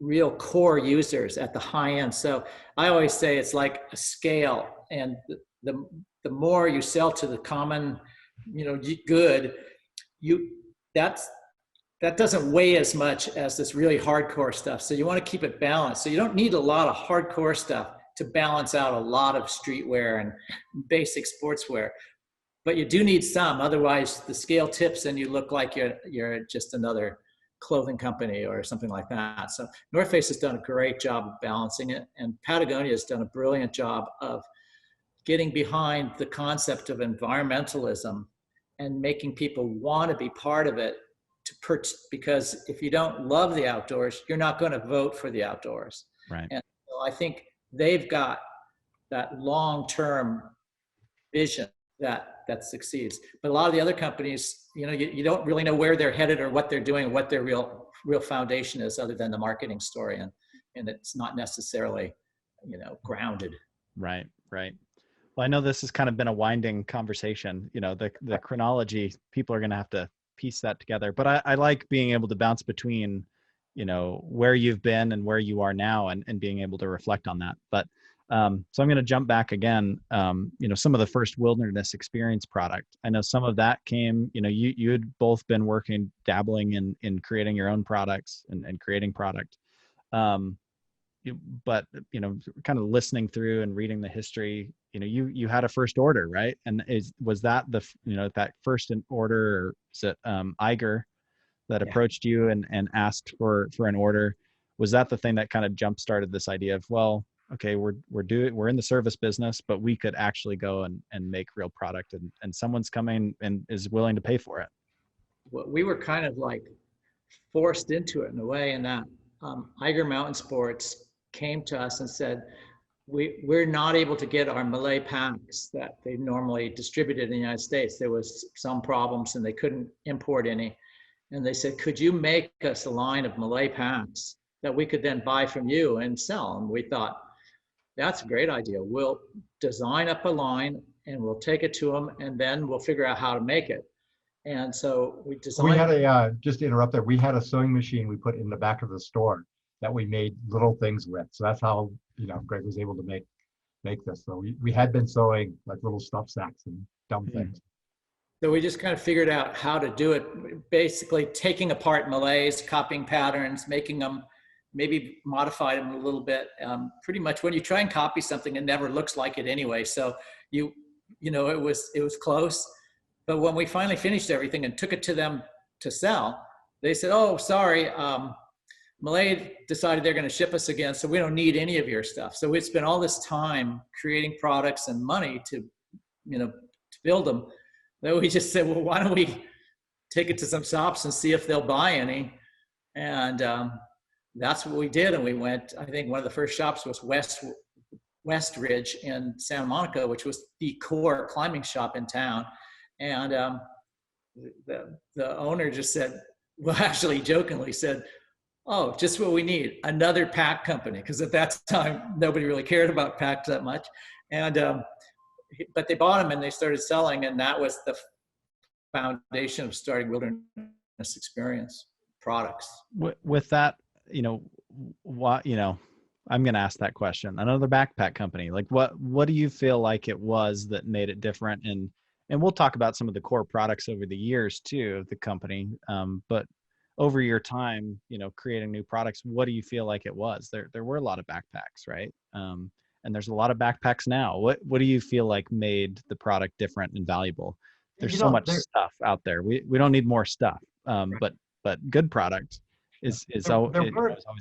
real core users at the high end. So I always say it's like a scale, and the more you sell to the common, good, that doesn't weigh as much as this really hardcore stuff. So you want to keep it balanced. So you don't need a lot of hardcore stuff to balance out a lot of streetwear and basic sportswear. But you do need some, otherwise the scale tips and you look like you're just another clothing company or something like that. So North Face has done a great job of balancing it, and Patagonia has done a brilliant job of getting behind the concept of environmentalism and making people want to be part of it, because if you don't love the outdoors, you're not going to vote for the outdoors. Right. And so I think they've got that long-term vision that succeeds. But a lot of the other companies, you don't really know where they're headed or what they're doing, what their real foundation is, other than the marketing story, and it's not necessarily grounded. Right. Well, I know this has kind of been a winding conversation. The chronology, people are going to have to piece that together, but I like being able to bounce between where you've been and where you are now, and being able to reflect on that. But so I'm going to jump back again. Some of the first wilderness experience product, I know some of that came, you had both been dabbling in creating your own products and creating product. But, kind of listening through and reading the history, you had a first order, right? And was that that first order, or is it Iger that approached you and asked for an order? Was that the thing that kind of jump started this idea of, well, okay, we're in the service business, but we could actually go and make real product, and someone's coming and is willing to pay for it? Well, we were kind of like forced into it in a way, in that Iger Mountain Sports came to us and said, we're not able to get our Malay packs that they normally distributed in the United States. There was some problems and they couldn't import any. And they said, could you make us a line of Malay packs that we could then buy from you and sell? And we thought, that's a great idea. We'll design up a line and we'll take it to them, and then we'll figure out how to make it. And so we designed. We had just to interrupt there, we had a sewing machine we put in the back of the store that we made little things with. So that's how, Greg was able to make this. So we had been sewing like little stuff sacks and dumb things. So we just kind of figured out how to do it, basically taking apart Malays, copying patterns, making them, maybe modify them a little bit. Pretty much when you try and copy something, it never looks like it anyway. So it was close, But when we finally finished everything and took it to them to sell, they said, "Oh, sorry, Malay decided they're going to ship us again, so we don't need any of your stuff." So we'd spent all this time creating products and money to build them. Then we just said, "Well, why don't we take it to some shops and see if they'll buy any?" And that's what we did. And we went, I think one of the first shops was West Ridge in Santa Monica, which was the core climbing shop in town. And the owner just said, well, actually jokingly said, "Oh, just what we need, another pack company." Because at that time, nobody really cared about packs that much. And but they bought them and they started selling. And that was the foundation of starting Wilderness Experience products. With that, what, I'm going to ask that question. Another backpack company, like what do you feel like it was that made it different? And we'll talk about some of the core products over the years too of the company. But over your time, creating new products, what do you feel like it was? There were a lot of backpacks, right? And there's a lot of backpacks now. What do you feel like made the product different and valuable? There's so much stuff out there. We don't need more stuff. But good product is always good.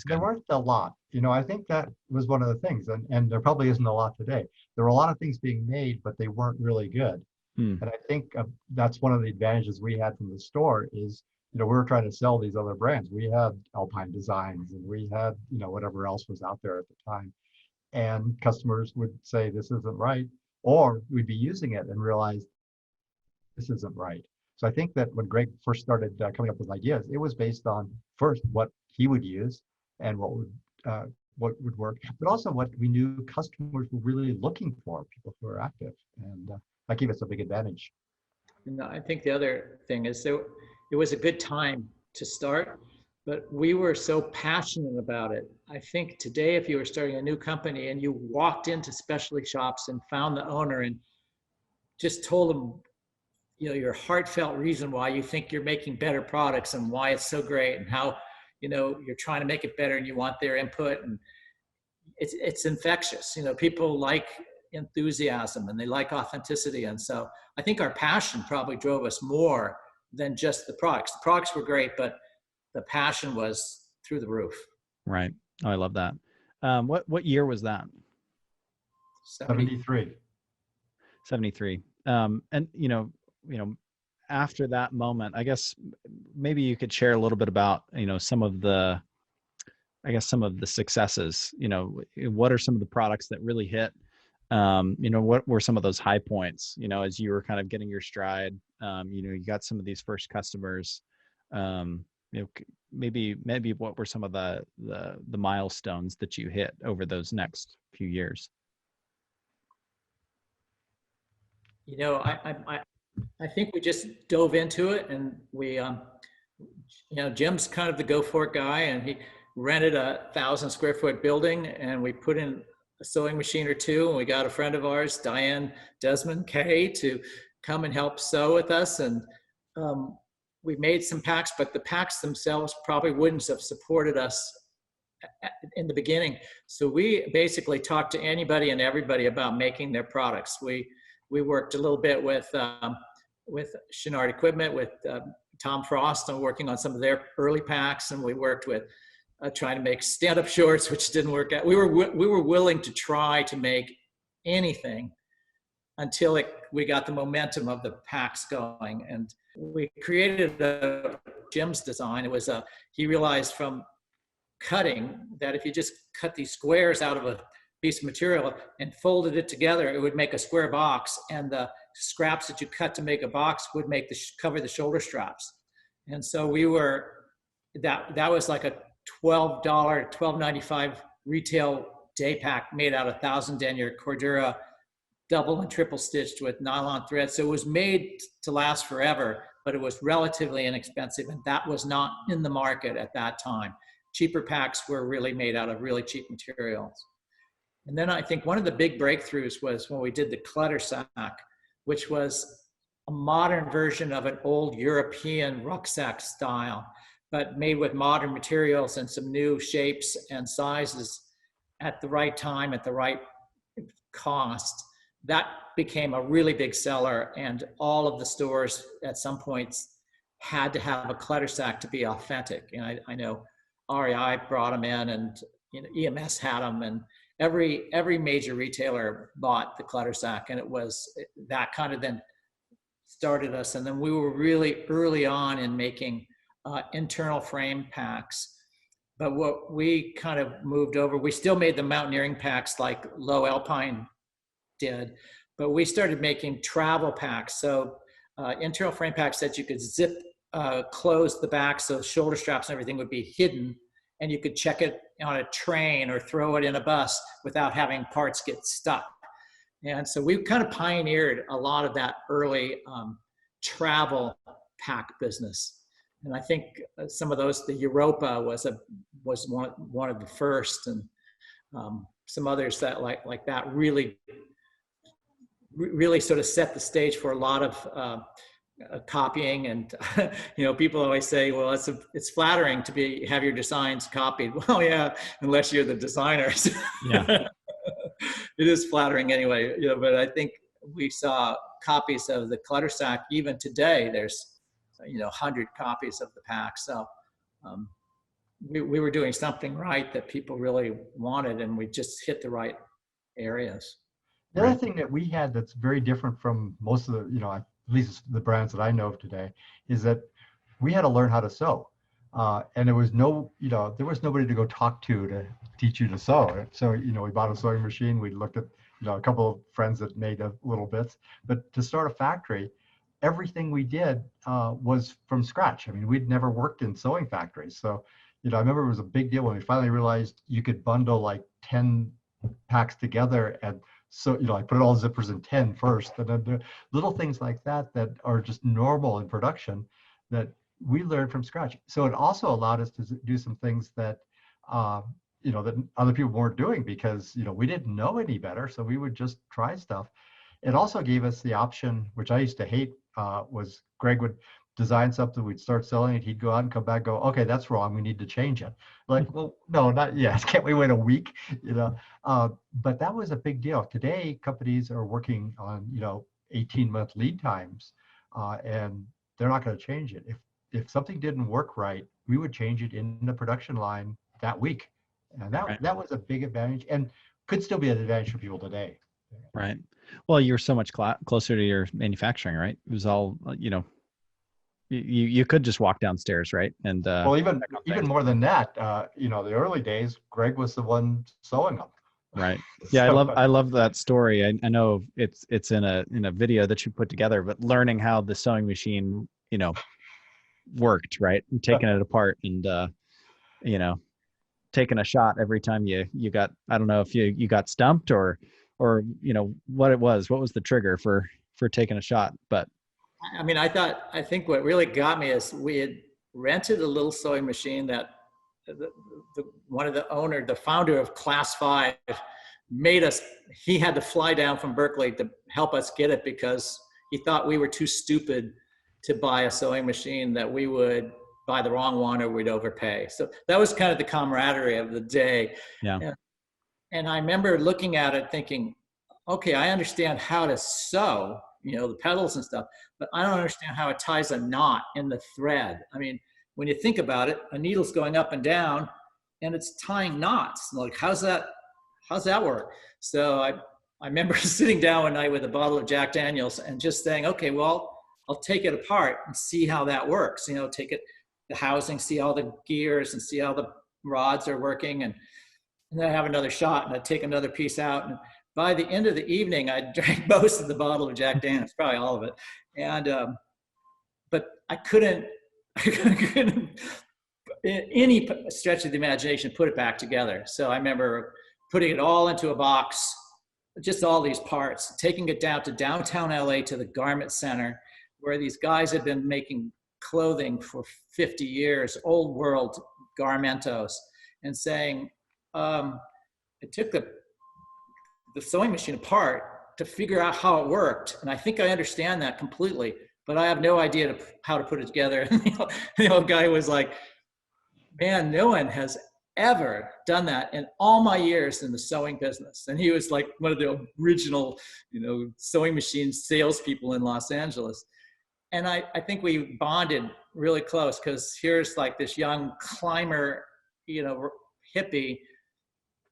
There weren't a lot. I think that was one of the things, and there probably isn't a lot today. There were a lot of things being made, but they weren't really good. And I think that's one of the advantages we had from the store is, we were trying to sell these other brands. We had Alpine Designs and we had, whatever else was out there at the time. And customers would say, this isn't right. Or we'd be using it and realize this isn't right. So I think that when Greg first started coming up with ideas, it was based on first what he would use and what would work, but also what we knew customers were really looking for, people who are active. And that gave us a big advantage. I think the other thing is it was a good time to start, but we were so passionate about it. I think today, if you were starting a new company and you walked into specialty shops and found the owner and just told them, your heartfelt reason why you think you're making better products and why it's so great and how, you're trying to make it better and you want their input, and it's infectious. People like enthusiasm and they like authenticity. And so I think our passion probably drove us more than just the products. The products were great, but the passion was through the roof. Right. Oh, I love that. What year was that? 73. 73. And after that moment, I guess maybe you could share a little bit about, some of the successes. What are some of the products that really hit? What were some of those high points, as you were kind of getting your stride? You got some of these first customers. Maybe what were some of the milestones that you hit over those next few years? I think we just dove into it, and we, Jim's kind of the go for it guy, and he rented a 1,000 square foot building, and we put in a sewing machine or two, and we got a friend of ours, Diane Desmond Kay, to come and help sew with us. And we made some packs, but the packs themselves probably wouldn't have supported us in the beginning. So we basically talked to anybody and everybody about making their products. We worked a little bit with Chenard Equipment, with Tom Frost, and working on some of their early packs, and we worked with trying to make stand-up shorts, which didn't work out. We were willing to try to make anything until we got the momentum of the packs going, and we created Jim's design. It was he realized from cutting that if you just cut these squares out of a piece of material and folded it together, it would make a square box, and the scraps that you cut to make a box would make cover the shoulder straps. And so we were that was like a $12.95 retail day pack made out of 1,000 denier Cordura, double and triple stitched with nylon thread. So it was made to last forever, but it was relatively inexpensive, and that was not in the market at that time. Cheaper packs were really made out of really cheap materials. And then I think one of the big breakthroughs was when we did the clutter sack, which was a modern version of an old European rucksack style, but made with modern materials and some new shapes and sizes at the right time, at the right cost, that became a really big seller, and all of the stores at some points had to have a clutter sack to be authentic. And I know REI brought them in, and EMS had them, and every major retailer bought the clutter sack, and that kind of then started us. And then we were really early on in making internal frame packs. But what we kind of moved over, we still made the mountaineering packs like Low Alpine did, but we started making travel packs. So internal frame packs that you could zip, close the back so shoulder straps and everything would be hidden, and you could check it on a train or throw it in a bus without having parts get stuck. And so we kind of pioneered a lot of that early travel pack business. And I think some of those, the Europa was one of the first, and some others that like that really sort of set the stage for a lot of copying. And people always say, well, it's flattering to have your designs copied. Well, yeah, unless you're the designers. Yeah. It is flattering anyway, but I think we saw copies of the clutter sack. Even today, there's 100 copies of the pack. So we were doing something right that people really wanted, and we just hit the right areas. The other thing that we had that's very different from most of the, at least the brands that I know of today, is that we had to learn how to sew. And there was there was nobody to go talk to teach you to sew. So, we bought a sewing machine. We looked at, a couple of friends that made little bits. But to start a factory, everything we did was from scratch. I mean, we'd never worked in sewing factories. So, I remember it was a big deal when we finally realized you could bundle like 10 packs together. And so, I put all zippers in 10 first. And then the little things like that are just normal in production that we learned from scratch. So it also allowed us to do some things that, that other people weren't doing because, we didn't know any better. So we would just try stuff. It also gave us the option, which I used to hate, was Greg would design something, we'd start selling it, he'd go out and come back, go, okay, that's wrong, we need to change it. Like, well, no, not yet. Can't we wait a week? But that was a big deal. Today, companies are working on, 18-month lead times, and they're not going to change it. If something didn't work right, we would change it in the production line that week. And that was a big advantage, and could still be an advantage for people today. Right. Well, you're so much closer to your manufacturing, right? It was all, you could just walk downstairs, right? And well, even more than that, the early days, Greg was the one sewing them. Right. Yeah, so, I love that story. I know it's in a video that you put together, but learning how the sewing machine, worked, right? And taking it apart and taking a shot every time you got, I don't know if you got stumped or what it was. What was the trigger for taking a shot? But I mean, I think what really got me is we had rented a little sewing machine that one of the founder of Class 5 made us. He had to fly down from Berkeley to help us get it because he thought we were too stupid to buy a sewing machine, that we would buy the wrong one or we'd overpay. So that was kind of the camaraderie of the day. Yeah. And I remember looking at it thinking, okay, I understand how to sew, the pedals and stuff, but I don't understand how it ties a knot in the thread. I mean, when you think about it, a needle's going up and down and it's tying knots. Like, how's that work? So I remember sitting down one night with a bottle of Jack Daniels and just saying, okay, well, I'll take it apart and see how that works. Take it, the housing, see all the gears and see how the rods are working. And then I have another shot and I take another piece out. And by the end of the evening, I drank most of the bottle of Jack Daniels, probably all of it. And, but I couldn't, in any stretch of the imagination, put it back together. So I remember putting it all into a box, just all these parts, taking it down to downtown LA to the garment center, where these guys had been making clothing for 50 years, old world garmentos, and saying, I took the sewing machine apart to figure out how it worked. And I think I understand that completely, but I have no idea how to put it together. And the old guy was like, man, no one has ever done that in all my years in the sewing business. And he was like one of the original, sewing machine salespeople in Los Angeles. And I think we bonded really close, because here's like this young climber, hippie,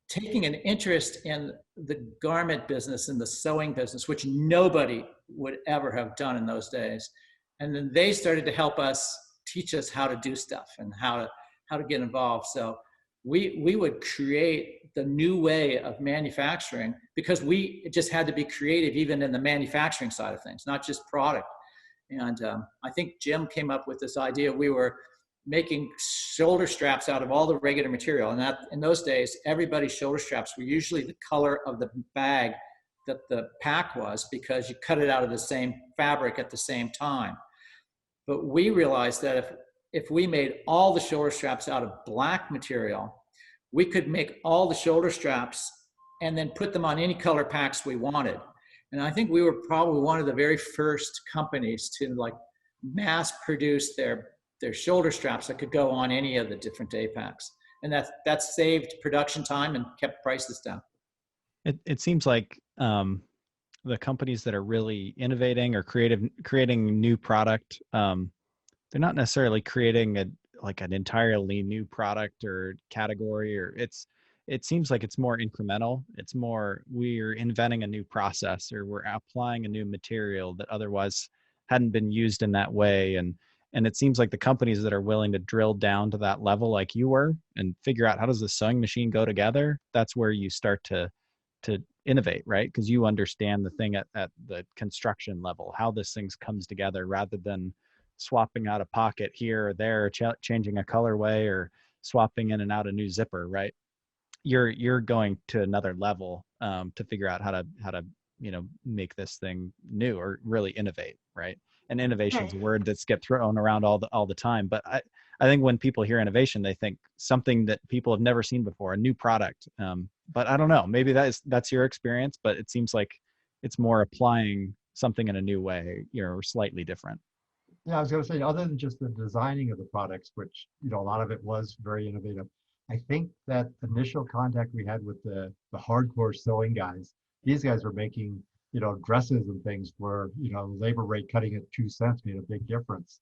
taking an interest in the garment business and the sewing business, which nobody would ever have done in those days. And then they started to help us, teach us how to do stuff and how to get involved. So we would create the new way of manufacturing, because we just had to be creative even in the manufacturing side of things, not just product. And I think Jim came up with this idea. We were making shoulder straps out of all the regular material. And in those days, everybody's shoulder straps were usually the color of the bag that the pack was, because you cut it out of the same fabric at the same time. But we realized that if we made all the shoulder straps out of black material, we could make all the shoulder straps and then put them on any color packs we wanted. And I think we were probably one of the very first companies to like mass produce their shoulder straps that could go on any of the different day packs. And that saved production time and kept prices down. It seems like the companies that are really innovating or creating new product, they're not necessarily creating an entirely new product or category, or it seems like it's more incremental. It's more, we're inventing a new process, or we're applying a new material that otherwise hadn't been used in that way. And it seems like the companies that are willing to drill down to that level, like you were, and figure out how does the sewing machine go together, that's where you start to innovate, right? Because you understand the thing at the construction level, how this thing comes together, rather than swapping out a pocket here or there, changing a colorway, or swapping in and out a new zipper, right? You're going to another level to figure out how to make this thing new, or really innovate, right? And innovation is a word that's get thrown around all the time, but I think when people hear innovation, they think something that people have never seen before, a new product. But I don't know, maybe that's your experience, but it seems like it's more applying something in a new way, or slightly different. Yeah, I was going to say, other than just the designing of the products, which, a lot of it was very innovative, I think that initial contact we had with the hardcore sewing guys, these guys were making, dresses and things where, labor rate cutting at 2 cents made a big difference.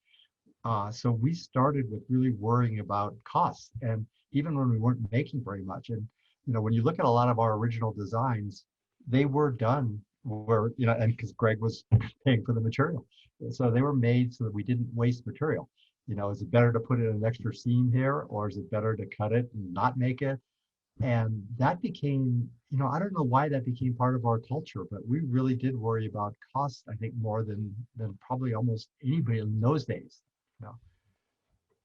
So we started with really worrying about costs, and even when we weren't making very much. And, when you look at a lot of our original designs, they were done where, and because Greg was paying for the material. So they were made so that we didn't waste material. Is it better to put in an extra seam here, or is it better to cut it and not make it? And that became, I don't know why that became part of our culture, but we really did worry about costs, I think, more than probably almost anybody in those days.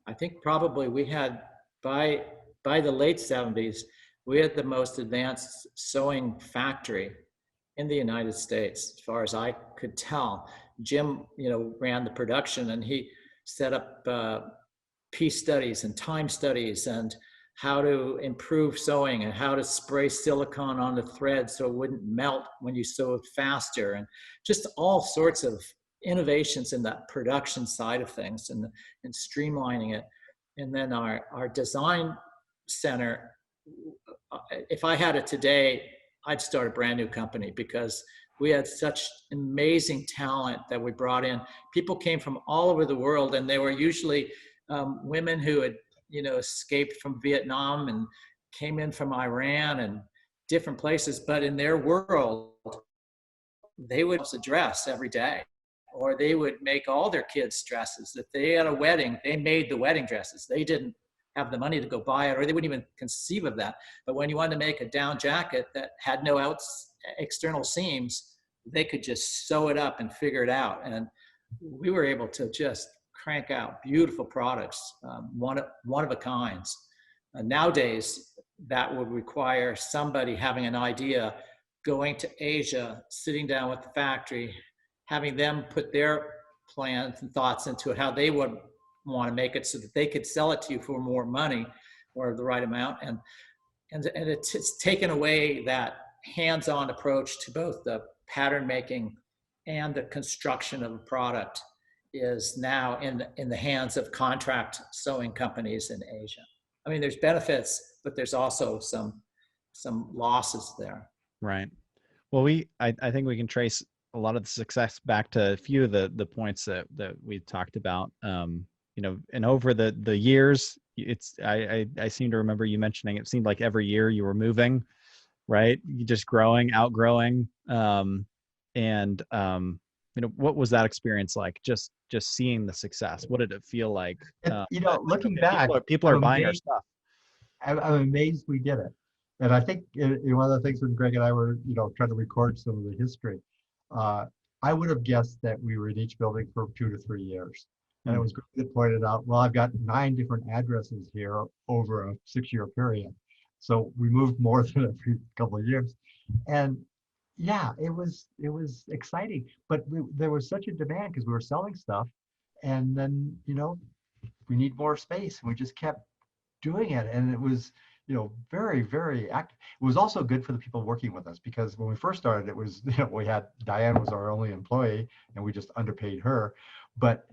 I think probably we had, by the late 70s, we had the most advanced sewing factory in the United States, as far as I could tell. Jim, ran the production, and he set up piece studies and time studies, and how to improve sewing, and how to spray silicone on the thread so it wouldn't melt when you sew it faster, and just all sorts of innovations in that production side of things, and streamlining it. And then our design center, if I had it today, I'd start a brand new company, because we had such amazing talent that we brought in. People came from all over the world, and they were usually women who had, escaped from Vietnam and came in from Iran and different places. But in their world, they would dress every day, or they would make all their kids' dresses. If they had a wedding, they made the wedding dresses. They didn't have the money to go buy it, or they wouldn't even conceive of that. But when you wanted to make a down jacket that had no external seams, they could just sew it up and figure it out. And we were able to just crank out beautiful products, one of a kinds. Nowadays, that would require somebody having an idea, going to Asia, sitting down with the factory, having them put their plans and thoughts into it, how they would want to make it so that they could sell it to you for more money, or the right amount. And it's taken away that hands-on approach to both the pattern making and the construction of a product is now in the hands of contract sewing companies in Asia. I mean, there's benefits, but there's also some losses there. Right. Well, I think we can trace a lot of the success back to a few of the points that we talked about. And over the years, I seem to remember you mentioning it seemed like every year you were moving, right? You just growing, outgrowing. What was that experience like? Just seeing the success. What did it feel like? Looking back, people are buying our stuff. I'm amazed we did it. And I think one of the things when Greg and I were, trying to record some of the history, I would have guessed that we were in each building for 2 to 3 years. And it was Greg that pointed out, well, I've got 9 different addresses here over a 6-year period. So we moved more than every couple of years. And yeah, it was exciting. But there was such a demand because we were selling stuff. And then, we need more space. And we just kept doing it. And it was, very, very active. It was also good for the people working with us because when we first started, it was, we had Diane was our only employee and we just underpaid her. But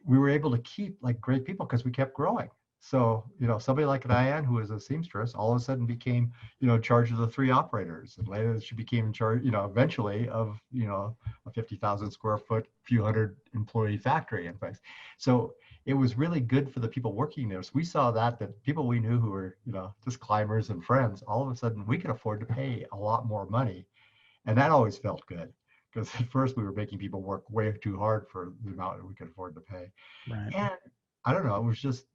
we were able to keep like great people because we kept growing. So, somebody like Diane, who was a seamstress, all of a sudden became, in charge of the 3 operators. And later she became in charge, eventually of, a 50,000 square foot, few hundred employee factory in place. So it was really good for the people working there. So we saw that people we knew who were, just climbers and friends, all of a sudden we could afford to pay a lot more money. And that always felt good because at first we were making people work way too hard for the amount that we could afford to pay. Right. And I don't know, it was just,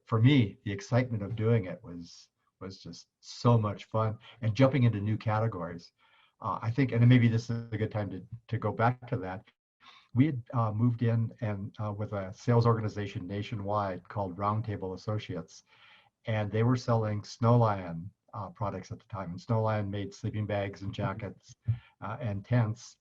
for me, the excitement of doing it was just so much fun and jumping into new categories. I think, and maybe this is a good time to go back to that. We had moved in and with a sales organization nationwide called Roundtable Associates, and they were selling Snowline products at the time. And Snowline made sleeping bags and jackets and tents,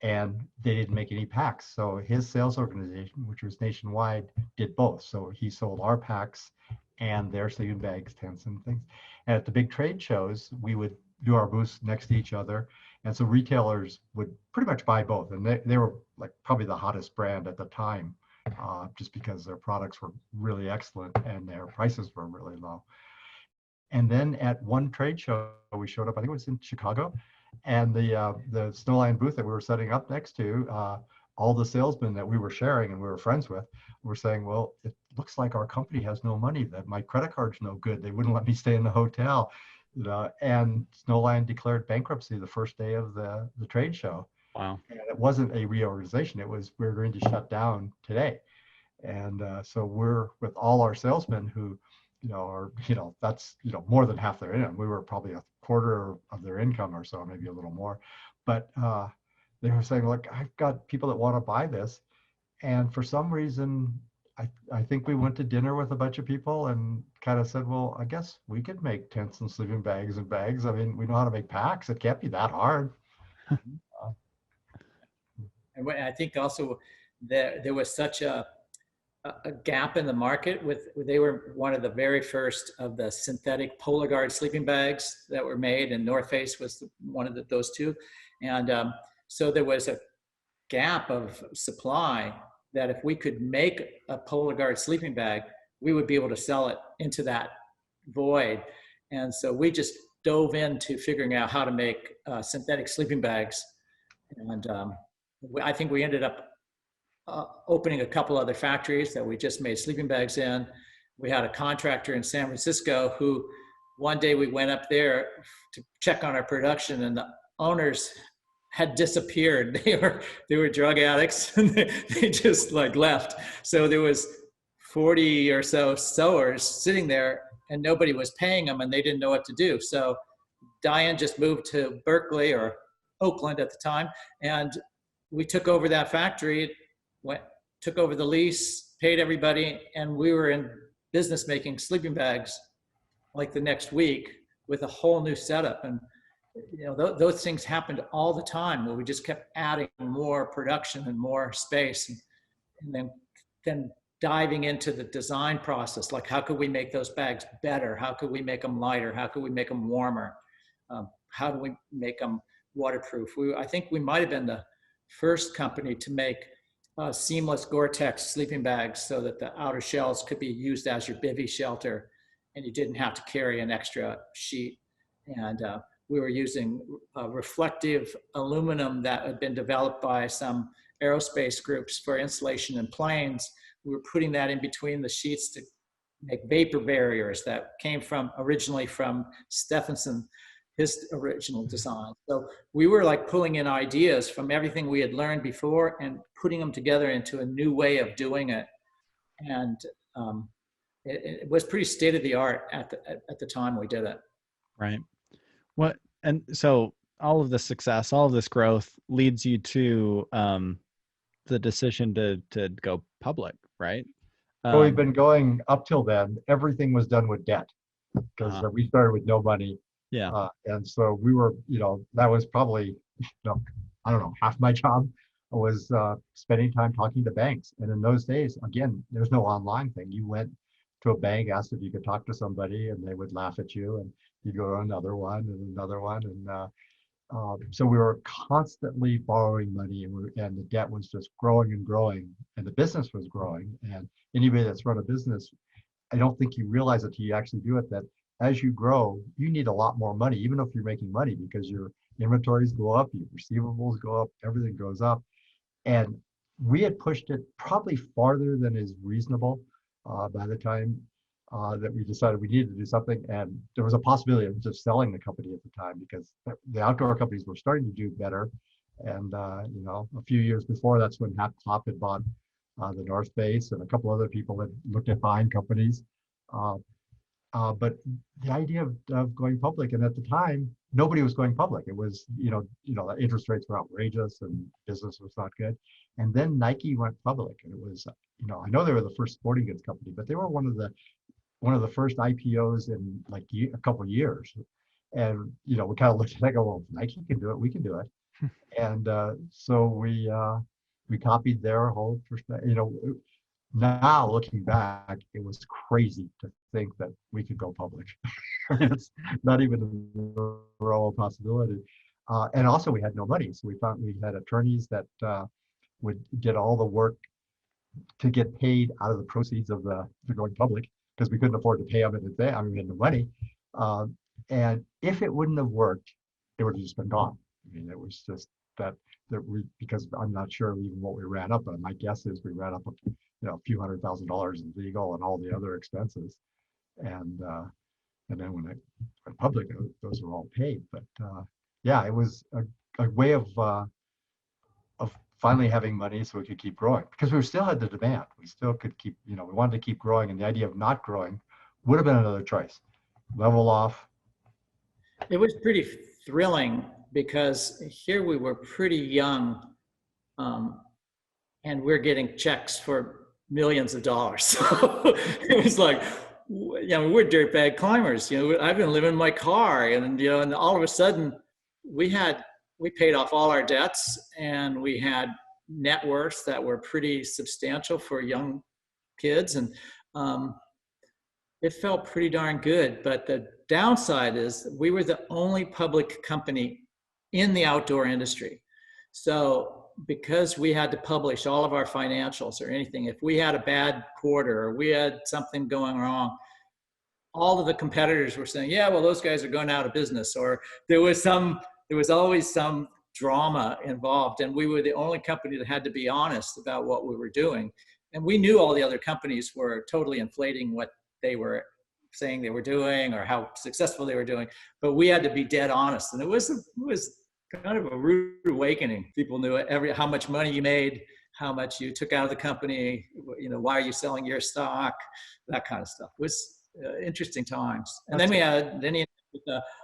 and they didn't make any packs. So his sales organization, which was nationwide, did both. So he sold our packs and their sleeping bags, tents, and things. And at the big trade shows, we would do our booths next to each other. And so retailers would pretty much buy both. And they were like probably the hottest brand at the time, just because their products were really excellent and their prices were really low. And then at one trade show, we showed up, I think it was in Chicago, and the Snowline booth that we were setting up next to, all the salesmen that we were sharing and we were friends with were saying, well, it looks like our company has no money, that my credit card's no good. They wouldn't let me stay in the hotel. And Snowline declared bankruptcy the first day of the trade show. Wow. And it wasn't a reorganization. It was, we're going to shut down today. And so we're with all our salesmen who, are, that's, more than half their income. We were probably a quarter of their income or so, maybe a little more. But they were saying, look, I've got people that want to buy this. And for some reason, I think we went to dinner with a bunch of people and kind of said, well, I guess we could make tents and sleeping bags and bags. I mean, we know how to make packs. It can't be that hard. And I think also there was such a gap in the market they were one of the very first of the synthetic Polar Guard sleeping bags that were made, and North Face was one of those two. And so there was a gap of supply that if we could make a Polar Guard sleeping bag, we would be able to sell it into that void. And so we just dove into figuring out how to make synthetic sleeping bags. And I think we ended up opening a couple other factories that we just made sleeping bags in. We had a contractor in San Francisco who one day we went up there to check on our production, and the owners had disappeared. They were drug addicts and they just like left. So there was 40 or so sewers sitting there and nobody was paying them and they didn't know what to do. So Diane just moved to Berkeley or Oakland at the time, and we took over that factory, took over the lease, paid everybody, and we were in business making sleeping bags like the next week with a whole new setup. And those things happened all the time where we just kept adding more production and more space, and then diving into the design process, like how could we make those bags better? How could we make them lighter? How could we make them warmer? How do we make them waterproof? I think we might have been the first company to make seamless Gore-Tex sleeping bags so that the outer shells could be used as your bivy shelter. and you didn't have to carry an extra sheet. And we were using reflective aluminum that had been developed by some aerospace groups for insulation in planes. We were putting that in between the sheets to make vapor barriers that came originally from Stephenson, his original design. So we were like pulling in ideas from everything we had learned before and putting them together into a new way of doing it. And it was pretty state of the art at the time we did it. Right. And so all of this success, all of this growth leads you to the decision to go public, right? So we've been going up till then. Everything was done with debt because we started with no money. Yeah. And so we were, that was probably, I don't know, half my job was spending time talking to banks. And in those days, again, there's no online thing. You went to a bank, asked if you could talk to somebody, and they would laugh at you, and you go to another one and another one. And so we were constantly borrowing money, and the debt was just growing and growing, and the business was growing. And anybody that's run a business, I don't think you realize it till you actually do it, that as you grow, you need a lot more money, even if you're making money, because your inventories go up, your receivables go up, everything goes up. And we had pushed it probably farther than is reasonable by the time that we decided we needed to do something. And there was a possibility of just selling the company at the time because the outdoor companies were starting to do better. And, a few years before, that's when Hop had bought the North Face, and a couple other people had looked at buying companies. But the idea of going public, and at the time, nobody was going public. It was, the interest rates were outrageous and business was not good. And then Nike went public, and it was, I know they were the first sporting goods company, but they were one of the first IPOs in like a couple of years. And, we kind of looked at it and go, well, if Nike can do it, we can do it. And so we copied their whole perspective. Now looking back, it was crazy to think that we could go public. It's not even a real possibility. And also we had no money. So we had attorneys that would get all the work to get paid out of the proceeds of the going public, because we couldn't afford to pay them in advance. I mean, we had no money. And if it wouldn't have worked, it would have just been gone. I mean, it was just that we, because I'm not sure even what we ran up, but my guess is we ran up a few $100,000 in legal and all the other expenses. And then when it went public, those were all paid. But yeah, it was a way of finally having money so we could keep growing, because we still had the demand. We still could keep, we wanted to keep growing, and the idea of not growing would have been another choice. Level off. It was pretty thrilling because here we were pretty young, and we're getting checks for millions of dollars. So it was like, we're dirtbag climbers. I've been living in my car, and and all of a sudden we paid off all our debts, and we had net worths that were pretty substantial for young kids, and it felt pretty darn good. But the downside is we were the only public company in the outdoor industry. So because we had to publish all of our financials or anything, if we had a bad quarter or we had something going wrong, all of the competitors were saying, yeah, well, those guys are going out of business, or there was always some drama involved. And we were the only company that had to be honest about what we were doing. And we knew all the other companies were totally inflating what they were saying they were doing or how successful they were doing, but we had to be dead honest. And it was kind of a rude awakening. People knew how much money you made, how much you took out of the company, why are you selling your stock, that kind of stuff. It was interesting times. And then we had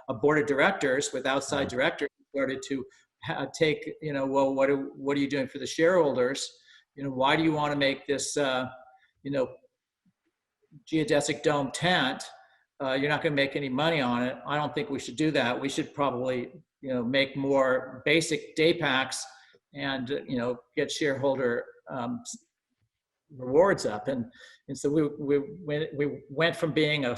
a board of directors with outside directors who started to take, well, what are you doing for the shareholders? Why do you want to make this, geodesic dome tent? You're not going to make any money on it. I don't think we should do that. We should probably, make more basic day packs and, get shareholder rewards up. And so we went from being a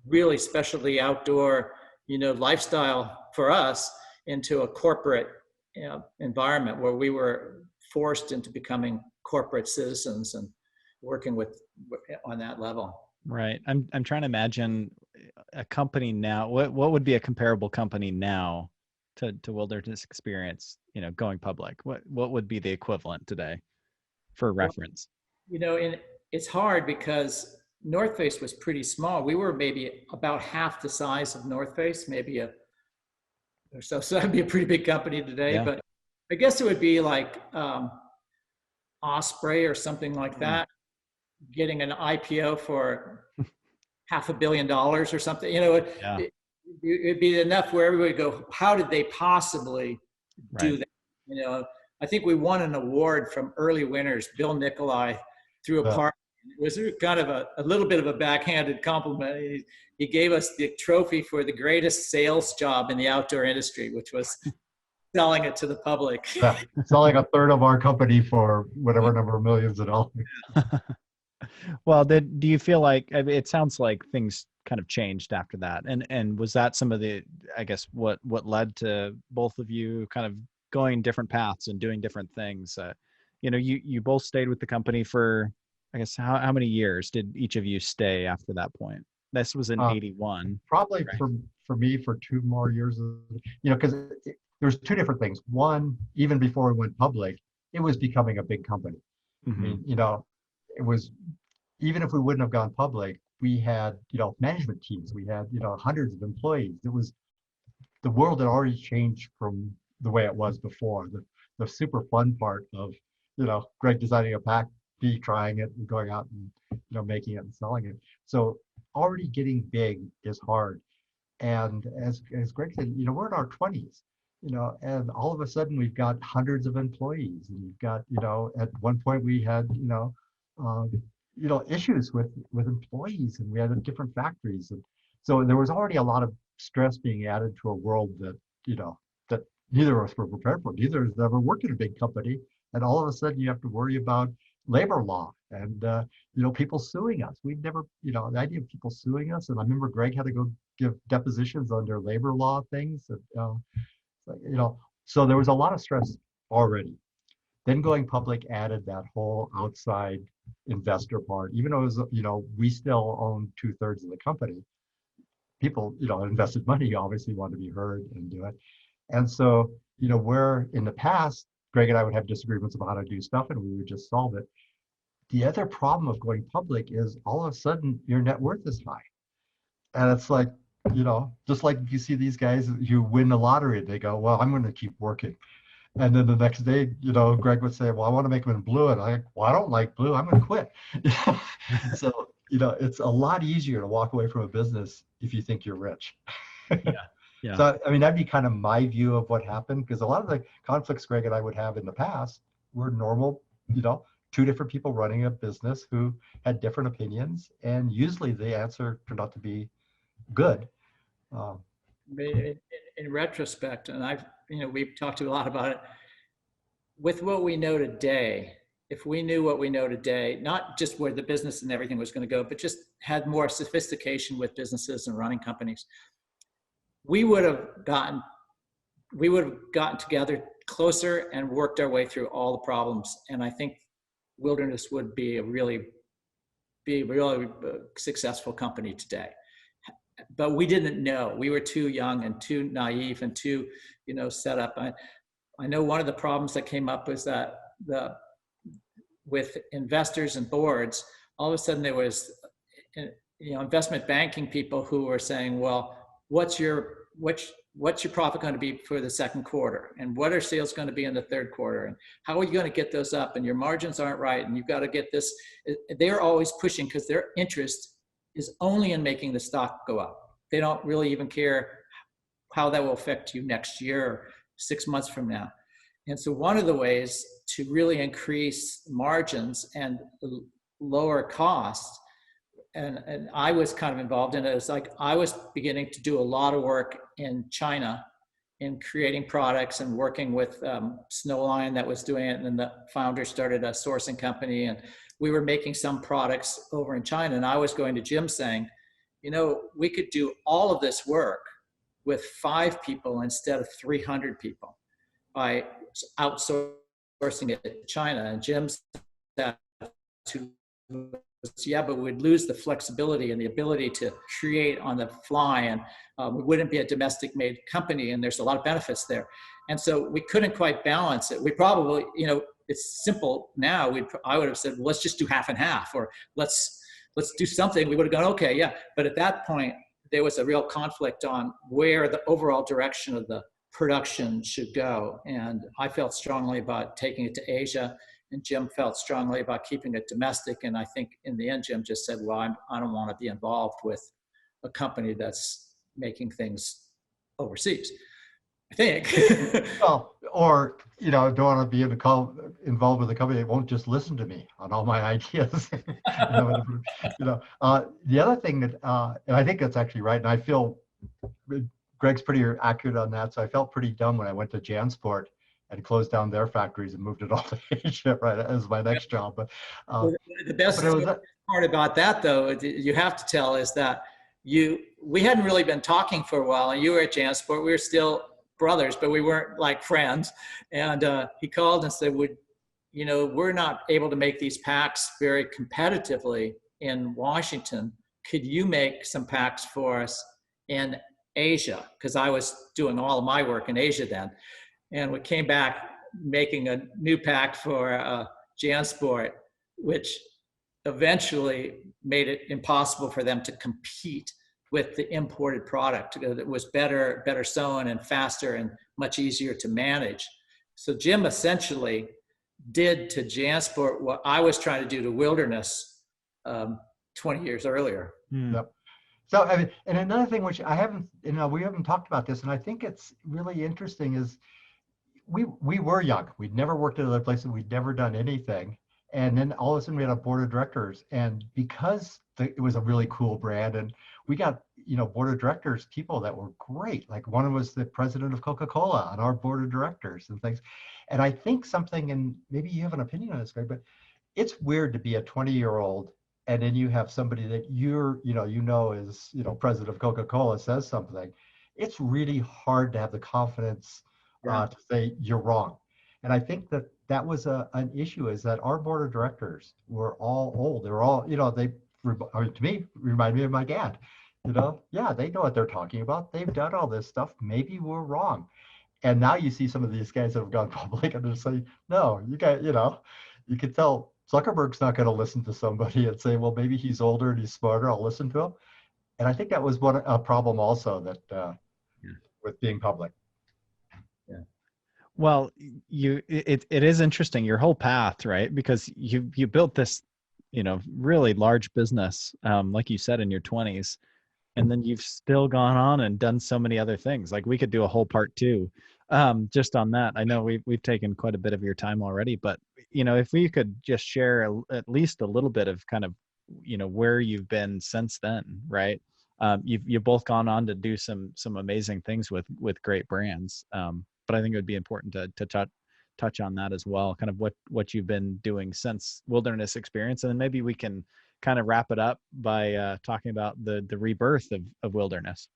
really specialty outdoor, lifestyle for us into a corporate environment where we were forced into becoming corporate citizens and working on that level. Right. I'm trying to imagine a company now. What would be a comparable company now to Wilderness Experience, going public? What would be the equivalent today for Well, reference? and it's hard because North Face was pretty small. We were maybe about half the size of North Face, maybe or so. So that'd be a pretty big company today. Yeah. But I guess it would be like Osprey or something like that, getting an IPO for $500 million or something. Yeah. It'd be enough where everybody would go, how did they possibly do Right. that? I think we won an award from early winners. Bill Nicolai threw a party. It was kind of a little bit of a backhanded compliment. He gave us the trophy for the greatest sales job in the outdoor industry, which was selling it to the public. Yeah, selling a third of our company for whatever number of millions of dollars. Well, do you feel like, it sounds like things kind of changed after that, and was that some of the, I guess, what led to both of you kind of going different paths and doing different things? You both stayed with the company for, I guess, how many years did each of you stay after that point? This was in 81. Probably right? for me for 2 more years, because there's two different things. One, even before we went public, it was becoming a big company. Mm-hmm. I mean, it was, even if we wouldn't have gone public, we had, management teams, we had, hundreds of employees. The world had already changed from the way it was before. The super fun part of, Greg designing a pack, B trying it and going out and, making it and selling it. So already getting big is hard. And as Greg said, we're in our 20s, and all of a sudden we've got hundreds of employees, and we've got, at one point we had, issues with employees, and we had different factories, and so there was already a lot of stress being added to a world that that neither of us were prepared for. Neither of us ever worked in a big company, and all of a sudden you have to worry about labor law and people suing us. We've never, the idea of people suing us, and I remember Greg had to go give depositions under labor law things, and, so there was a lot of stress already. Then going public added that whole outside investor part. Even though it was, we still own 2/3 of the company. People, invested money obviously want to be heard and do it. And so, where in the past, Greg and I would have disagreements about how to do stuff and we would just solve it. The other problem of going public is all of a sudden your net worth is high. And it's like, just like you see these guys, you win the lottery, they go, well, I'm going to keep working. And then the next day, Greg would say, well, I want to make them in blue. And I'm like, well, I don't like blue. I'm going to quit. So, it's a lot easier to walk away from a business if you think you're rich. Yeah. So, I mean, that'd be kind of my view of what happened, because a lot of the conflicts Greg and I would have in the past were normal, two different people running a business who had different opinions. And usually the answer turned out to be good. In retrospect, and we've talked a lot about it, with what we know today, if we knew what we know today, not just where the business and everything was going to go, but just had more sophistication with businesses and running companies, we would have gotten together closer and worked our way through all the problems. And I think Wilderness would be a really successful company today. But we didn't know. We were too young and too naive and too, set up. I know one of the problems that came up was that with investors and boards, all of a sudden there was, investment banking people who were saying, well, what's your profit going to be for the second quarter? And what are sales going to be in the third quarter? And how are you going to get those up? And your margins aren't right. And you've got to get this. They're always pushing because their interest is only in making the stock go up. They don't really even care how that will affect you next year or 6 months from now. And so one of the ways to really increase margins and lower costs, and I was kind of involved in it, is like I was beginning to do a lot of work in China in creating products and working with Snowline that was doing it. And then the founder started a sourcing company, and we were making some products over in China. And I was going to Jim saying, we could do all of this work with 5 people instead of 300 people by outsourcing it to China. And Jim said to yeah, but we'd lose the flexibility and the ability to create on the fly, and we wouldn't be a domestic made company, and there's a lot of benefits there. And so we couldn't quite balance it. We probably, it's simple now. I would have said, well, let's just do half and half, or let's do something. We would have gone, okay, yeah. But at that point, there was a real conflict on where the overall direction of the production should go. And I felt strongly about taking it to Asia, and Jim felt strongly about keeping it domestic. And I think in the end, Jim just said, well, I don't want to be involved with a company that's making things overseas, I think. Well, or, don't want to be involved with a company that won't just listen to me on all my ideas. The other thing that, and I think that's actually right, and I feel Greg's pretty accurate on that. So I felt pretty dumb when I went to JanSport and closed down their factories and moved it all to Asia, right, as my next job. But the best part about that, though, you have to tell, is that we hadn't really been talking for a while, and you were at JanSport. We were still brothers, but we weren't like friends. And he called and said, we're not able to make these packs very competitively in Washington. Could you make some packs for us in Asia? Because I was doing all of my work in Asia then. And we came back making a new pack for JanSport, which eventually made it impossible for them to compete with the imported product that was better sewn and faster and much easier to manage. So Jim essentially did to JanSport what I was trying to do to Wilderness 20 years earlier. Yep. So, and another thing which I haven't, we haven't talked about this, and I think it's really interesting, is we were young. We'd never worked at other places. We'd never done anything. And then all of a sudden we had a board of directors, and because it was a really cool brand, and we got, board of directors, people that were great. Like one of them was the president of Coca-Cola on our board of directors and things. And I think something, and maybe you have an opinion on this, Greg, but it's weird to be a 20-year-old and then you have somebody that is, president of Coca-Cola says something. It's really hard to have the confidence to say you're wrong. And I think that was an issue, is that our board of directors were all old. They were all, to me, remind me of my dad. They know what they're talking about. They've done all this stuff. Maybe we're wrong. And now you see some of these guys that have gone public and they're saying, no, you can tell Zuckerberg's not going to listen to somebody and say, well, maybe he's older and he's smarter, I'll listen to him. And I think that was a problem also that with being public. Yeah. Well, it is interesting, your whole path, right? Because you built this, really large business, like you said, in your 20s. And then you've still gone on and done so many other things. Like we could do a whole part 2 just on that. I know we've taken quite a bit of your time already, but if we could just share at least a little bit of kind of, where you've been since then, right? You've both gone on to do some amazing things with great brands. But I think it would be important to touch on that as well, kind of what you've been doing since Wilderness Experience. And then maybe we can kind of wrap it up by talking about the rebirth of Wilderness.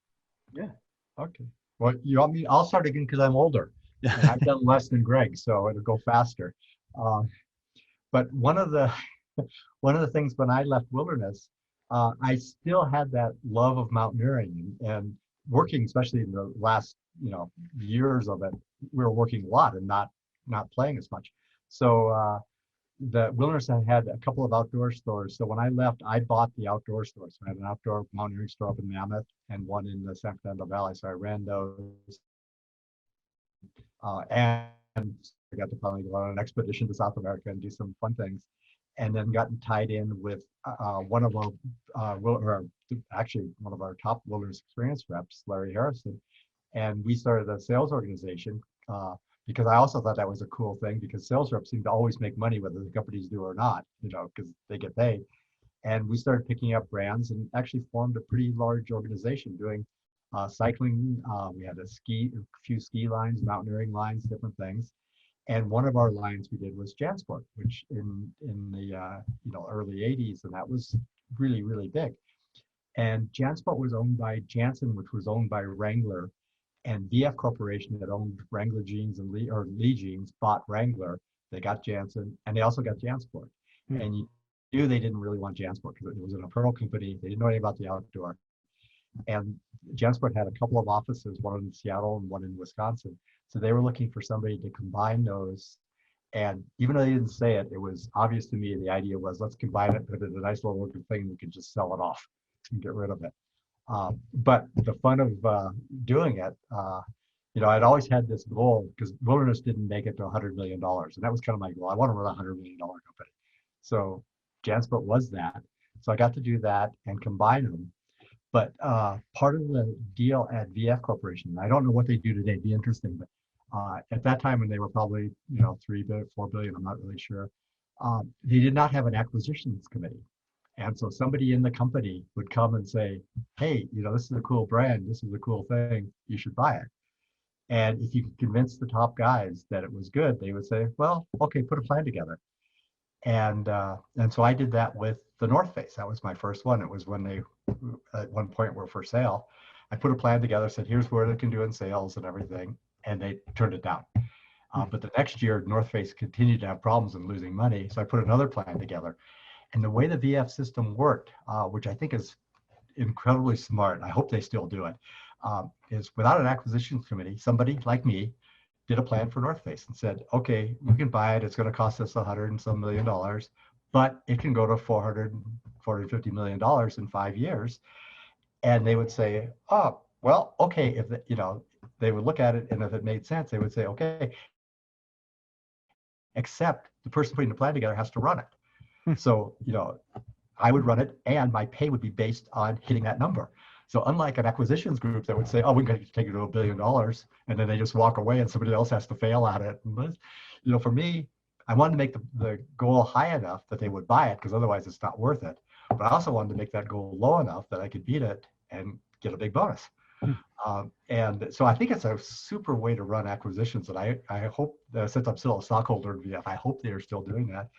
Yeah. Okay. Well, you want me? I'll start again because I'm older. And I've done less than Greg, so it'll go faster. But one of the things when I left Wilderness, I still had that love of mountaineering and working, especially in the last years of it. We were working a lot and not playing as much. So the Wilderness had a couple of outdoor stores. So when I left, I bought the outdoor stores. So I had an outdoor mountaineering store up in Mammoth and one in the San Fernando Valley. So I ran those. And I got to finally go on an expedition to South America and do some fun things. And then gotten tied in with one of our top Wilderness Experience reps, Larry Harrison. And we started a sales organization because I also thought that was a cool thing, because sales reps seem to always make money whether the companies do or not, because they get paid. And we started picking up brands and actually formed a pretty large organization doing cycling. We had a few ski lines, mountaineering lines, different things. And one of our lines we did was JanSport, which in the early 80s, and that was really, really big. And JanSport was owned by Janssen, which was owned by Wrangler, and VF Corporation that owned Wrangler Jeans and Lee Jeans bought Wrangler. They got Janssen, and they also got JanSport. And knew they didn't really want JanSport because it was an apparel company. They didn't know anything about the outdoor. And JanSport had a couple of offices, one in Seattle and one in Wisconsin. So they were looking for somebody to combine those. And even though they didn't say it, it was obvious to me. The idea was, let's combine it, put it in a nice little looking thing, and we can just sell it off and get rid of it. But the fun of doing it, I'd always had this goal because Wilderness didn't make it to $100 million. And that was kind of my goal. I want to run a $100 million company. So JanSport was that. So I got to do that and combine them. But part of the deal at VF Corporation, I don't know what they do today, it'd be interesting, but at that time when they were probably, 3 billion, 4 billion, I'm not really sure, they did not have an acquisitions committee. And so somebody in the company would come and say, hey, this is a cool brand, this is a cool thing, you should buy it. And if you could convince the top guys that it was good, they would say, well, okay, put a plan together. And so I did that with the North Face. That was my first one. It was when they, at one point, were for sale. I put a plan together, said, here's what it can do in sales and everything, and they turned it down. But the next year, North Face continued to have problems and losing money, so I put another plan together. And the way the VF system worked, which I think is incredibly smart, and I hope they still do it, is without an acquisitions committee, somebody like me did a plan for North Face and said, okay, we can buy it. It's going to cost us $100 and some million, but it can go to $450 million in 5 years. And they would say, oh, well, okay. If they would look at it, and if it made sense, they would say, okay, except the person putting the plan together has to run it. So, I would run it and my pay would be based on hitting that number. So unlike an acquisitions group that would say, oh, we're going to take it to $1 billion, and then they just walk away and somebody else has to fail at it. And, for me, I wanted to make the goal high enough that they would buy it, because otherwise it's not worth it. But I also wanted to make that goal low enough that I could beat it and get a big bonus. And so I think it's a super way to run acquisitions. And I hope that, since I'm still a stockholder in VF, I hope they are still doing that.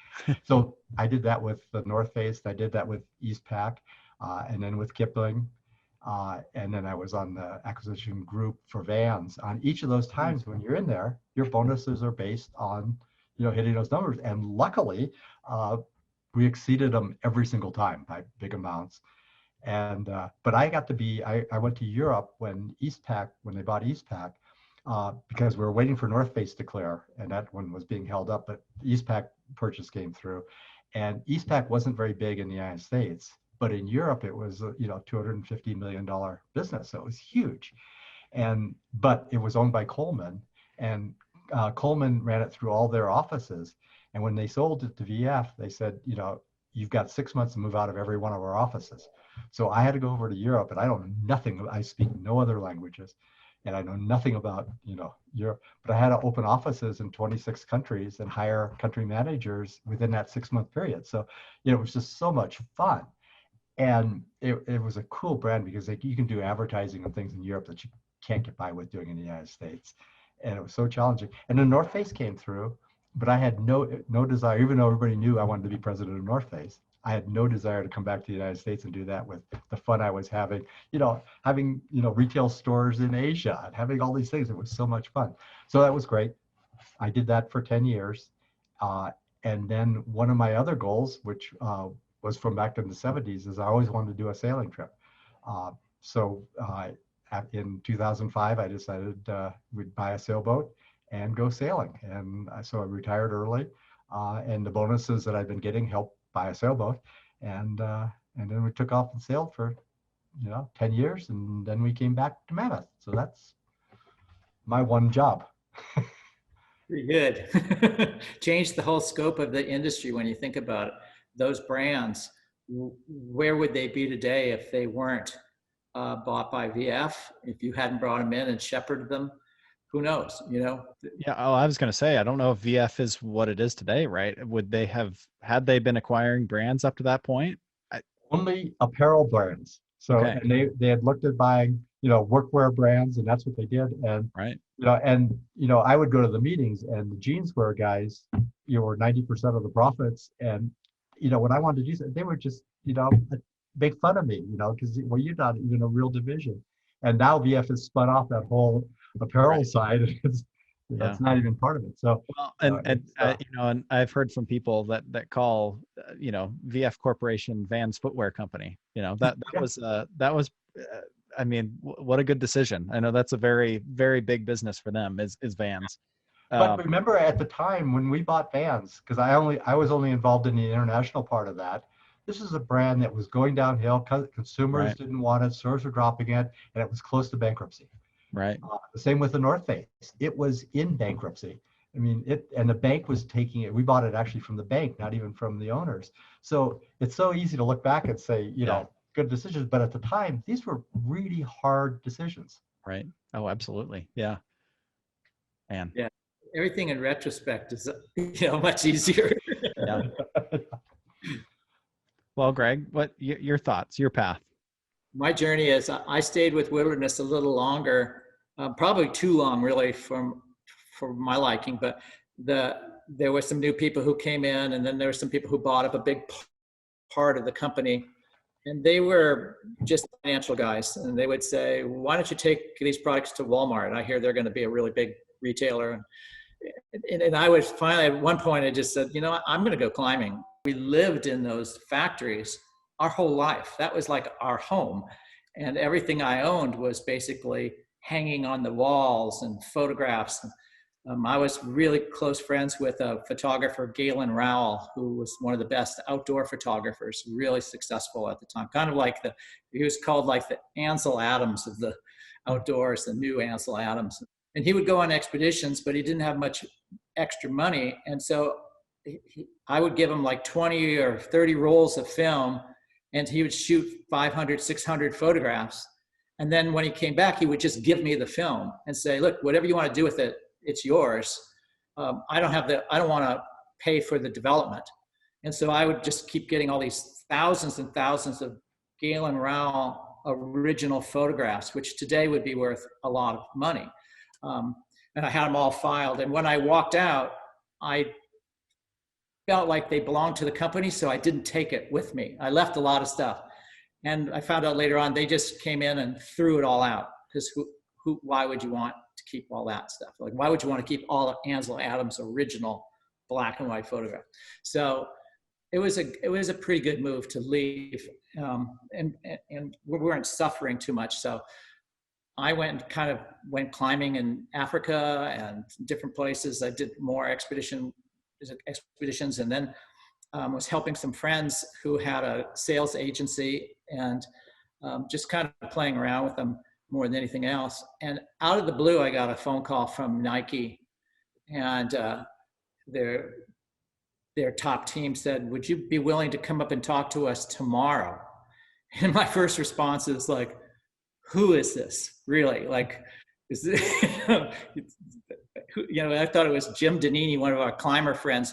So I did that with the North Face. I did that with Eastpak, and then with Kipling. And then I was on the acquisition group for Vans. On each of those times when you're in there, your bonuses are based on, hitting those numbers. And luckily, we exceeded them every single time by big amounts. And but I got to be, I went to Europe when they bought Eastpak, because we were waiting for North Face to clear, and that one was being held up, but the Eastpak purchase came through. And Eastpak wasn't very big in the United States. But in Europe, it was $250 million business, so it was huge. But it was owned by Coleman, and Coleman ran it through all their offices. And when they sold it to VF, they said, you've got 6 months to move out of every one of our offices. So I had to go over to Europe, and I don't know nothing. I speak no other languages, and I know nothing about Europe. But I had to open offices in 26 countries and hire country managers within that 6-month period. So it was just so much fun. And it was a cool brand because you can do advertising and things in Europe that you can't get by with doing in the United States. And it was so challenging. And the North Face came through, but I had no desire, even though everybody knew I wanted to be president of North Face, I had no desire to come back to the United States and do that with the fun I was having, having retail stores in Asia and having all these things. It was so much fun. So that was great. I did that for 10 years. And then one of my other goals, which was from back in the 70s, is I always wanted to do a sailing trip. So in 2005, I decided we'd buy a sailboat and go sailing. And so I retired early, and the bonuses that I've been getting helped buy a sailboat. And then we took off and sailed for 10 years, and then we came back to Mammoth. So that's my one job. Pretty good. Changed the whole scope of the industry when you think about it. Those brands, where would they be today if they weren't bought by VF? If you hadn't brought them in and shepherded them, who knows? Yeah. Oh, I was going to say, I don't know if VF is what it is today, right? Would they had they been acquiring brands up to that point? Only apparel brands. So okay. And they had looked at buying, workwear brands, and that's what they did. And right. I would go to the meetings, and the jeanswear guys, were 90% of the profits. And when I wanted to do that, they would just, make fun of me, because you're not even a real division. And now VF has spun off that whole apparel side. That's not even part of it. So, well, and I've heard from people that call, VF Corporation Vans Footwear Company. That was. I mean, what a good decision. I know that's a very, very big business for them is Vans. But remember at the time when we bought Vans, because I was only involved in the international part of that. This is a brand that was going downhill. Consumers didn't want it. Stores were dropping it, and it was close to bankruptcy. Right. The same with the North Face. It was in bankruptcy. I mean, and the bank was taking it. We bought it actually from the bank, not even from the owners. So it's so easy to look back and say, good decisions. But at the time, these were really hard decisions. Right. Oh, absolutely. Yeah. Man. Yeah. Everything in retrospect is, much easier. Yeah. Well, Greg, what your thoughts, your path? My journey is I stayed with Wilderness a little longer, probably too long, really, for my liking. But there were some new people who came in, and then there were some people who bought up a big part of the company, and they were just financial guys. And they would say, "Why don't you take these products to Walmart? I hear they're going to be a really big retailer." And I was finally, at one point, I just said, I'm going to go climbing. We lived in those factories our whole life. That was like our home. And everything I owned was basically hanging on the walls and photographs. I was really close friends with a photographer, Galen Rowell, who was one of the best outdoor photographers, really successful at the time. Kind of like he was called like the Ansel Adams of the outdoors, the new Ansel Adams. And he would go on expeditions, but he didn't have much extra money. And so I would give him like 20 or 30 rolls of film, and he would shoot 500, 600 photographs. And then when he came back, he would just give me the film and say, look, whatever you want to do with it, it's yours. I don't want to pay for the development. And so I would just keep getting all these thousands and thousands of Galen Rowell original photographs, which today would be worth a lot of money. And I had them all filed. And when I walked out, I felt like they belonged to the company, so I didn't take it with me. I left a lot of stuff. And I found out later on, they just came in and threw it all out. Because why would you want to keep all that stuff? Like, why would you want to keep all of Ansel Adams' original black and white photograph? So it was a pretty good move to leave. And we weren't suffering too much. So I went climbing in Africa and different places. I did more expeditions, and then was helping some friends who had a sales agency, and just kind of playing around with them more than anything else. And out of the blue, I got a phone call from Nike, and their top team said, "Would you be willing to come up and talk to us tomorrow?" And my first response is like, who is this really? Like, is this, I thought it was Jim Danini, one of our climber friends,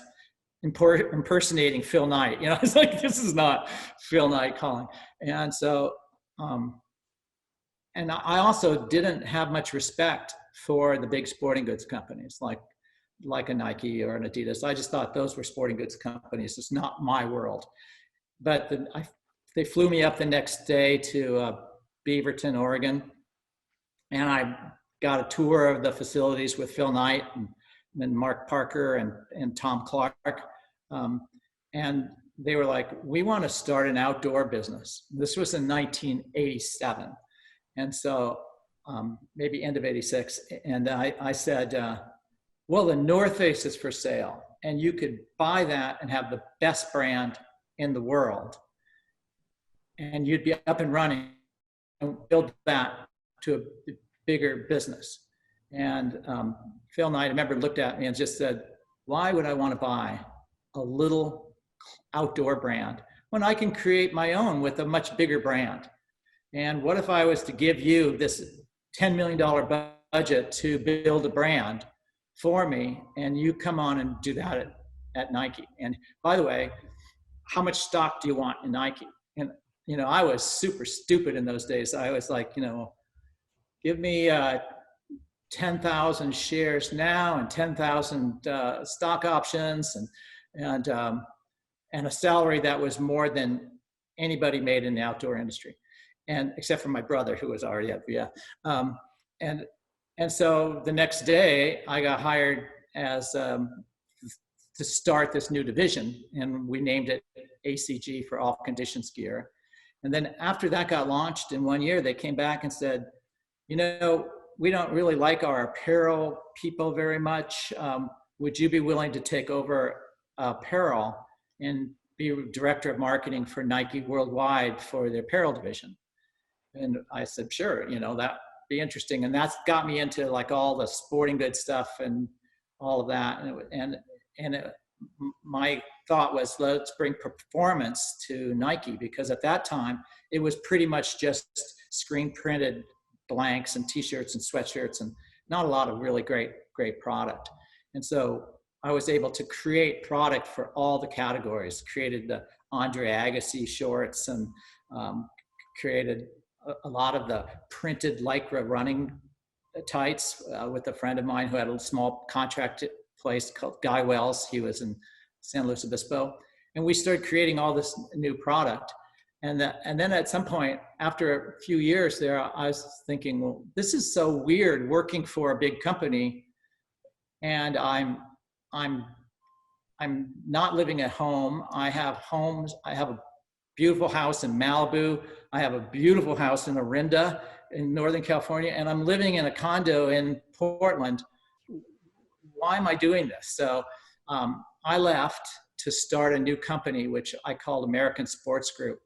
impersonating Phil Knight. It's like, this is not Phil Knight calling. And so, and I also didn't have much respect for the big sporting goods companies like a Nike or an Adidas. I just thought those were sporting goods companies. It's not my world. But they flew me up the next day to Beaverton, Oregon, and I got a tour of the facilities with Phil Knight and Mark Parker and Tom Clark, and they were like, "We want to start an outdoor business." This was in 1987, and so maybe end of '86. And I said, "Well, the North Face is for sale, and you could buy that and have the best brand in the world, and you'd be up and running and build that to a bigger business." And Phil Knight, I remember, looked at me and just said, "Why would I want to buy a little outdoor brand when I can create my own with a much bigger brand? And what if I was to give you this $10 million budget to build a brand for me, and you come on and do that at Nike? And by the way, how much stock do you want in Nike?" And I was super stupid in those days. I was like, give me 10,000 shares now and 10,000 stock options and a salary that was more than anybody made in the outdoor industry, and except for my brother, who was already at VF. And And so the next day I got hired as to start this new division, and we named it ACG for All Conditions Gear. And then after that got launched in 1 year, they came back and said, you know, we don't really like our apparel people very much. Would you be willing to take over apparel and be director of marketing for Nike worldwide for the apparel division? And I said, sure, you know, that'd be interesting. And that's got me into like all the sporting goods stuff and all of that. My thought was, let's bring performance to Nike, because at that time it was pretty much just screen printed blanks and t-shirts and sweatshirts and not a lot of really great product. And so I was able to create product for all the categories, created the Andre Agassi shorts, and created a lot of the printed Lycra running tights with a friend of mine who had a small contract place called Guy Wells. He was in San Luis Obispo. And we started creating all this new product. And then at some point, after a few years there, I was thinking, well, this is so weird working for a big company, and I'm not living at home. I have homes. I have a beautiful house in Malibu. I have a beautiful house in Orinda in Northern California, and I'm living in a condo in Portland. Why am I doing this? So I left to start a new company, which I called American Sports Group.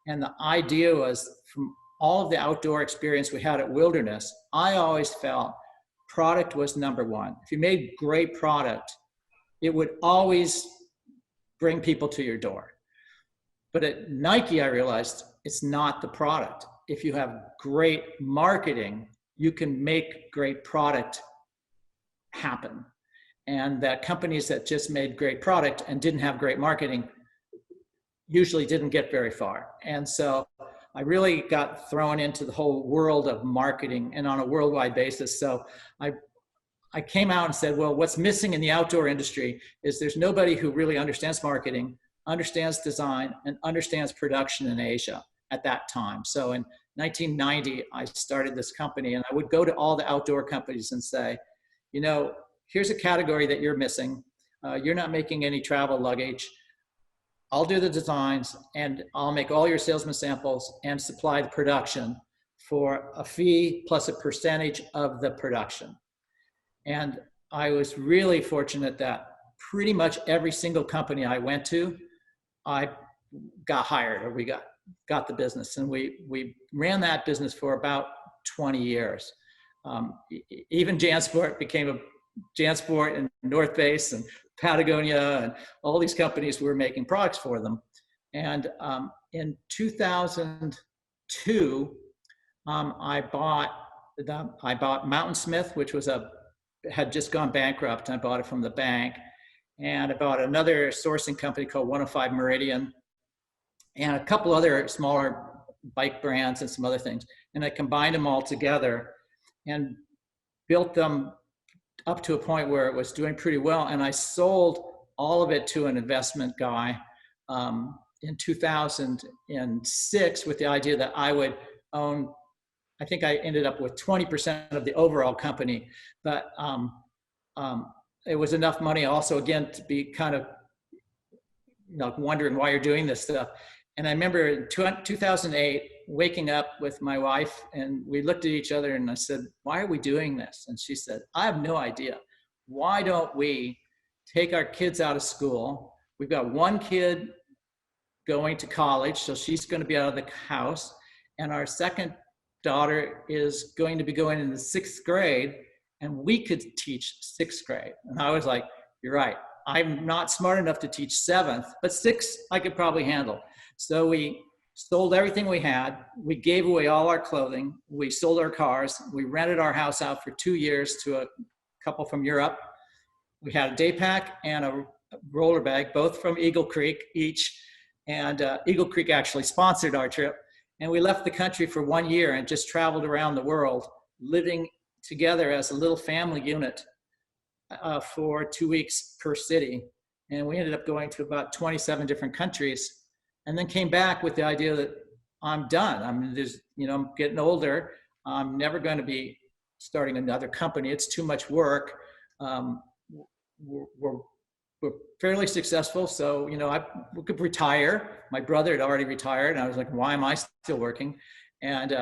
And the idea was, from all of the outdoor experience we had at Wilderness, I always felt product was number one. If you made great product, it would always bring people to your door. But at Nike, I realized it's not the product. If you have great marketing, you can make great product happen. And that companies that just made great product and didn't have great marketing usually didn't get very far. And so I really got thrown into the whole world of marketing, and on a worldwide basis. So I came out and said, well, what's missing in the outdoor industry is there's nobody who really understands marketing, understands design, and understands production in Asia at that time. So in 1990, I started this company, and I would go to all the outdoor companies and say, you know, here's a category that you're missing. You're not making any travel luggage. I'll do the designs, and I'll make all your salesman samples and supply the production for a fee plus a percentage of the production. And I was really fortunate that pretty much every single company I went to, I got hired, or we got the business. And we ran that business for about 20 years. Even JanSport became a JanSport and North Face and Patagonia, and all these companies were making products for them. And in 2002, I bought Mountainsmith, which had just gone bankrupt. I bought it from the bank, and I bought another sourcing company called 105 Meridian, and a couple other smaller bike brands and some other things. And I combined them all together and built them up to a point where it was doing pretty well. And I sold all of it to an investment guy in 2006 with the idea that I would own, I think I ended up with 20% of the overall company, but it was enough money also, again, to be kind of, you know, wondering why you're doing this stuff. And I remember in 2008, waking up with my wife, and we looked at each other, and I said, why are we doing this? And she said, I have no idea. Why don't we take our kids out of school? We've got one kid going to college, so she's going to be out of the house. And our second daughter is going to be going into 6th grade, and we could teach 6th grade. And I was like, you're right. I'm not smart enough to teach 7th, but 6th I could probably handle. So we sold everything we had. We gave away all our clothing. We sold our cars. We rented our house out for 2 years to a couple from Europe. We had a day pack and a roller bag, both from Eagle Creek each. And Eagle Creek actually sponsored our trip. And we left the country for 1 year and just traveled around the world, living together as a little family unit for 2 weeks per city. And we ended up going to about 27 different countries, and then came back with the idea that I'm done. I'm just, you know, I'm getting older. I'm never going to be starting another company. It's too much work. We're fairly successful. So, we could retire. My brother had already retired. And I was like, why am I still working? And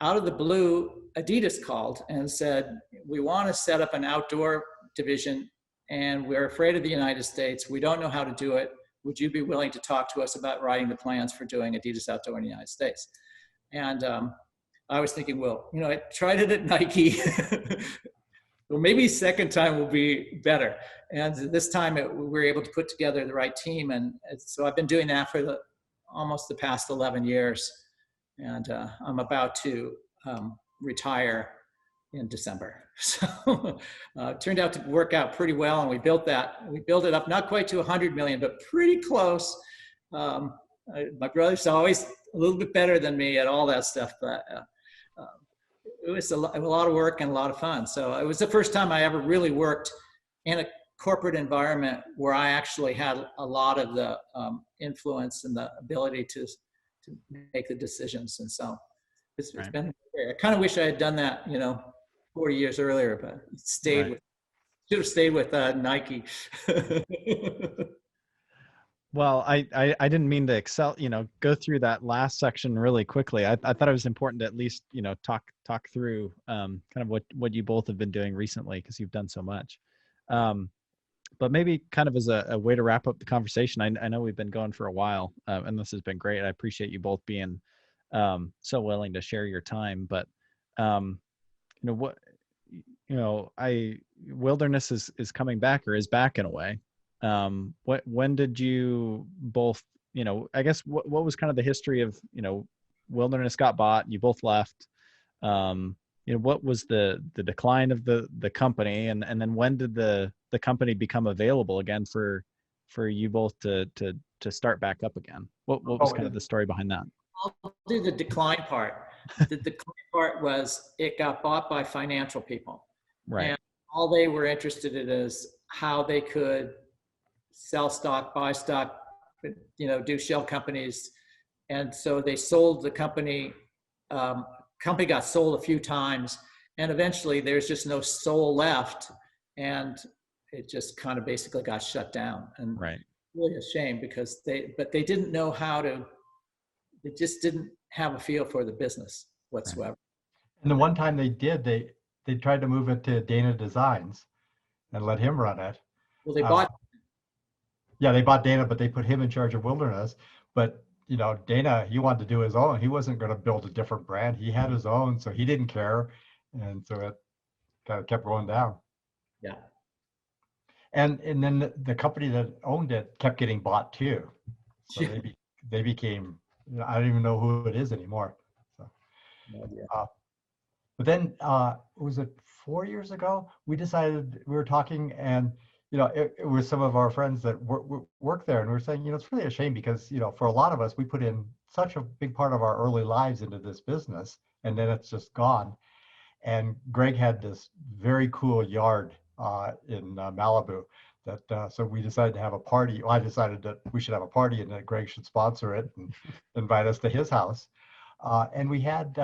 out of the blue, Adidas called and said, we want to set up an outdoor division and we're afraid of the United States. We don't know how to do it. Would you be willing to talk to us about writing the plans for doing Adidas Outdoor in the United States? And I was thinking, well, I tried it at Nike. Well, maybe second time will be better. And this time we were able to put together the right team. And so I've been doing that for almost the past 11 years. And I'm about to retire in December. So it turned out to work out pretty well. And we built it up, not quite to 100 million, but pretty close. My brother's always a little bit better than me at all that stuff, but it was a lot of work and a lot of fun. So it was the first time I ever really worked in a corporate environment where I actually had a lot of the influence and the ability to make the decisions. And so it's been great. I kind of wish I had done that, 40 years earlier, but should have stayed with Nike. Well, I didn't mean to go through that last section really quickly. I thought it was important to at least, talk through kind of what you both have been doing recently, because you've done so much. But maybe kind of as a way to wrap up the conversation, I know we've been going for a while, and this has been great. I appreciate you both being so willing to share your time. But Wilderness is coming back, or is back in a way. When did you both, I guess what was kind of the history of, Wilderness got bought, you both left, what was the decline of the company, and then when did the company become available again for you both to start back up again? What was kind of the story behind that? I'll do the decline part. The decline part was it got bought by financial people. Right. And all they were interested in is how they could sell stock, buy stock, do shell companies. And so they sold the company. Company got sold a few times, and eventually there's just no soul left. And it just kind of basically got shut down. And really a shame, because they didn't know they just didn't have a feel for the business whatsoever. Right. And the one time they did, they tried to move it to Dana Designs and let him run it. Well, they bought. Yeah, they bought Dana, but they put him in charge of Wilderness. But, Dana, he wanted to do his own. He wasn't going to build a different brand. He had his own, so he didn't care. And so it kind of kept going down. Yeah. And then the company that owned it kept getting bought too. So they became, I don't even know who it is anymore. So, but then, was it 4 years ago? We decided, we were talking, and it was some of our friends that work there, and we were saying, it's really a shame, because for a lot of us, we put in such a big part of our early lives into this business, and then it's just gone. And Greg had this very cool yard in Malibu that so we decided to have a party. Well, I decided that we should have a party and that Greg should sponsor it and invite us to his house. And we had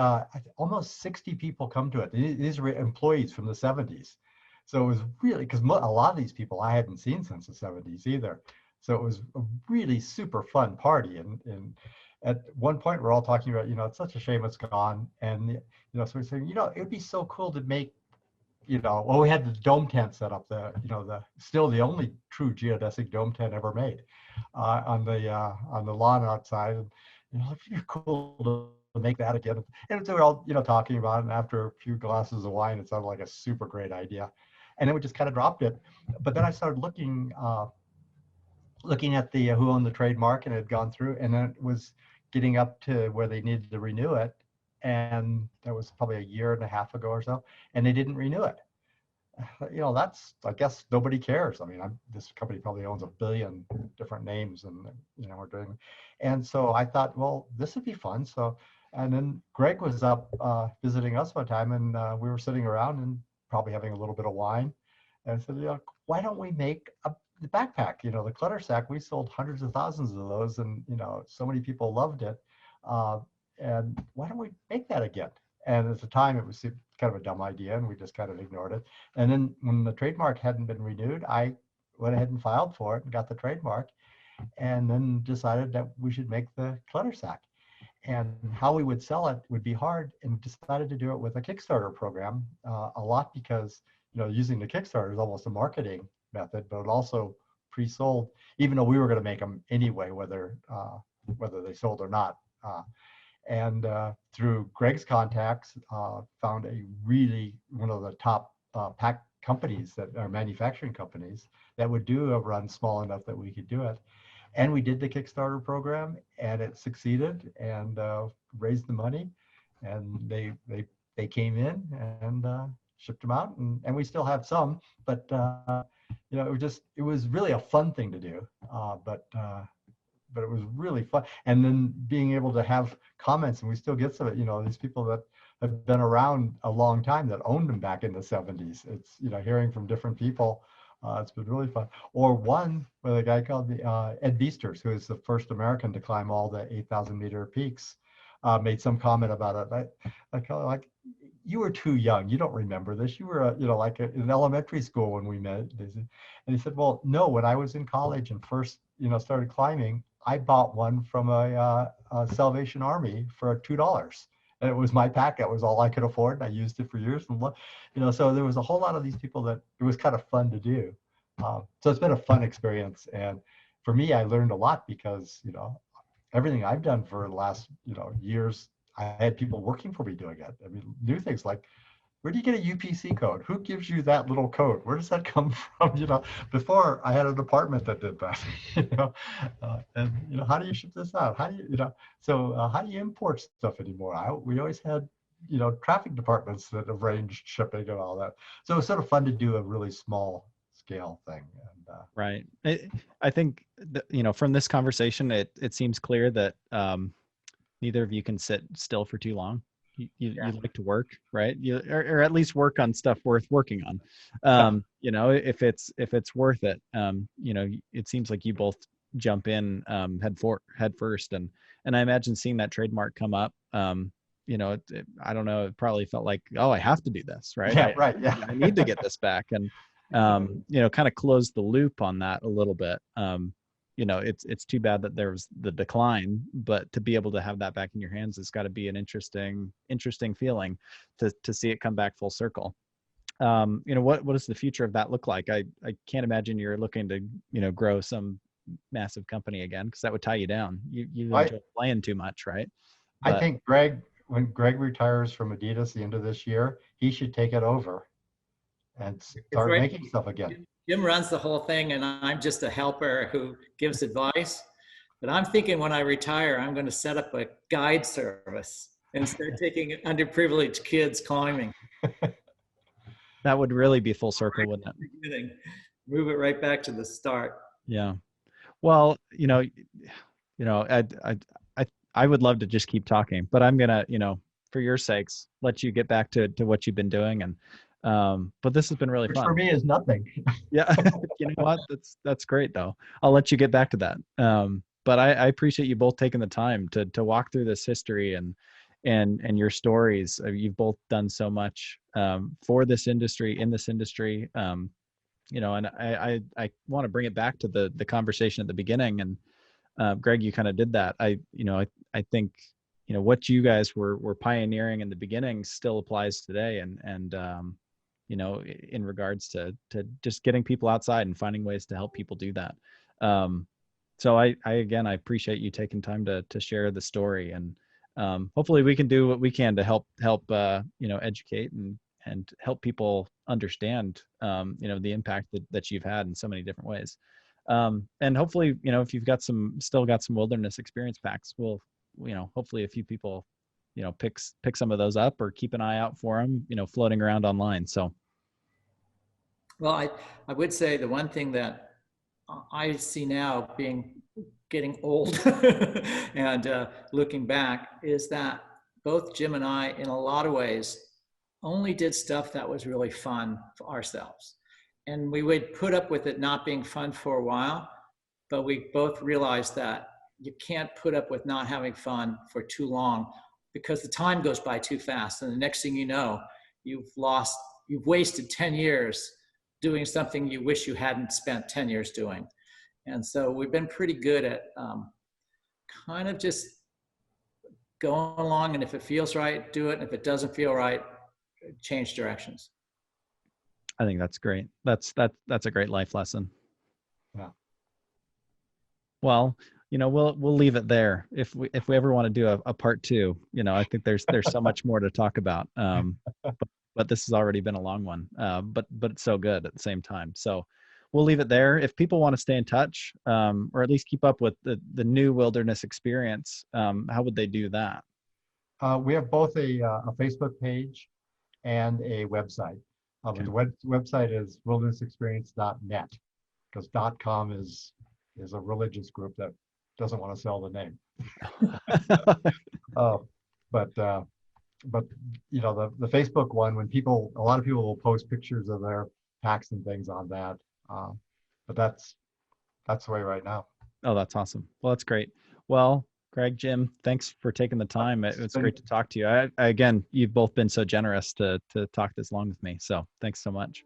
almost 60 people come to it. These were employees from the 70s. So it was really, because a lot of these people I hadn't seen since the 70s either. So it was a really super fun party. And at one point we're all talking about, it's such a shame it's gone. And, so we're saying, it would be so cool to make, well, we had the dome tent set up, still the only true geodesic dome tent ever made on the lawn outside. And, it'd be cool to make that again. And so we're all, talking about it. And after a few glasses of wine, it sounded like a super great idea. And then we just kind of dropped it. But then I started looking at the who owned the trademark, and it had gone through, and then it was getting up to where they needed to renew it. And that was probably a year and a half ago or so, and they didn't renew it. That's, I guess nobody cares. I mean, this company probably owns 1 billion different names, and we're doing. And so I thought, well, this would be fun. So, and then Greg was up visiting us one time, and we were sitting around and probably having a little bit of wine, and I said, why don't we make the backpack? The clutter sack. We sold hundreds of thousands of those, and so many people loved it. And why don't we make that again? And at the time, it was kind of a dumb idea, and we just kind of ignored it. And then when the trademark hadn't been renewed, I went ahead and filed for it and got the trademark, and then decided that we should make the clutter sack. And how we would sell it would be hard, and decided to do it with a Kickstarter program, a lot because, using the Kickstarter is almost a marketing method, but it also pre-sold, even though we were going to make them anyway, whether they sold or not. And through Greg's contacts, found one of the top pack companies that are manufacturing companies that would do a run small enough that we could do it. And we did the Kickstarter program, and it succeeded, and raised the money, and they came in and shipped them out, and we still have some, but it was really a fun thing to do, but it was really fun. And then being able to have comments, and we still get some of it, these people that have been around a long time that owned them back in the 70s. It's, hearing from different people. It's been really fun. Or one with a guy called Ed Beasters, who is the first American to climb all the 8,000 meter peaks, made some comment about it. Like, you were too young. You don't remember this. You were, in elementary school when we met. And he said, well, no, when I was in college and first, started climbing, I bought one from a Salvation Army for $2. And it was my pack. That was all I could afford. And I used it for years. And, so there was a whole lot of these people that it was kind of fun to do. So it's been a fun experience. And for me, I learned a lot because, everything I've done for the last, years, I had people working for me doing it. I mean, new things like, where do you get a UPC code? Who gives you that little code? Where does that come from? Before I had a department that did that, and, how do you ship this out? How do you, so how do you import stuff anymore? We always had, traffic departments that arranged shipping and all that. So it was sort of fun to do a really small scale thing. And, right. I think that, from this conversation, it seems clear that neither of you can sit still for too long. You like to work, right? Or at least work on stuff worth working on. If it's worth it, it seems like you both jump in head first, and I imagine seeing that trademark come up. I don't know. It probably felt like, oh, I have to do this, right? Yeah, right. Yeah, I need to get this back, and kind of close the loop on that a little bit. It's too bad that there was the decline, but to be able to have that back in your hands has got to be an interesting feeling to see it come back full circle. What does the future of that look like? I can't imagine you're looking to, grow some massive company again, because that would tie you down. You enjoy playing too much, right? But I think when Greg retires from Adidas the end of this year, he should take it over and start making stuff again. Jim runs the whole thing, and I'm just a helper who gives advice. But I'm thinking when I retire, I'm going to set up a guide service and start taking underprivileged kids climbing. That would really be full circle, wouldn't it? Move it right back to the start. Yeah. Well, I would love to just keep talking, but I'm gonna, for your sakes, let you get back to what you've been doing. And but this has been really fun. For me is nothing. Yeah. You know what? That's great though. I'll let you get back to that. But I appreciate you both taking the time to walk through this history and your stories. You've both done so much for this industry, in this industry. And I want to bring it back to the conversation at the beginning. And Greg, you kind of did that. I think, what you guys were pioneering in the beginning still applies today. And in regards to just getting people outside and finding ways to help people do that. So I appreciate you taking time to share the story, and hopefully we can do what we can to help educate and help people understand, the impact that you've had in so many different ways. And hopefully, if you've still got some wilderness experience packs, we'll, hopefully a few people, pick some of those up or keep an eye out for them, floating around online. So. Well, I would say the one thing that I see now getting old and looking back is that both Jim and I, in a lot of ways, only did stuff that was really fun for ourselves. And we would put up with it not being fun for a while, but we both realized that you can't put up with not having fun for too long, because the time goes by too fast. And the next thing you know, you've wasted 10 years doing something you wish you hadn't spent 10 years doing. And so we've been pretty good at kind of just going along, and if it feels right, do it. And if it doesn't feel right, change directions. I think that's great. That's a great life lesson. Yeah. Well, we'll leave it there. If we ever want to do a part 2, I think there's so much more to talk about. But this has already been a long one. But it's so good at the same time. So we'll leave it there. If people want to stay in touch, or at least keep up with the new wilderness experience, how would they do that? We have both a Facebook page and a website. Okay. The website is wildernessexperience.net, because .com is a religious group that doesn't want to sell the name. But the Facebook one, a lot of people will post pictures of their packs and things on that. But that's the way right now. Oh, that's awesome. Well, that's great. Well, Greg, Jim, thanks for taking the time. It was great to talk to you. Again, you've both been so generous to talk this long with me. So thanks so much.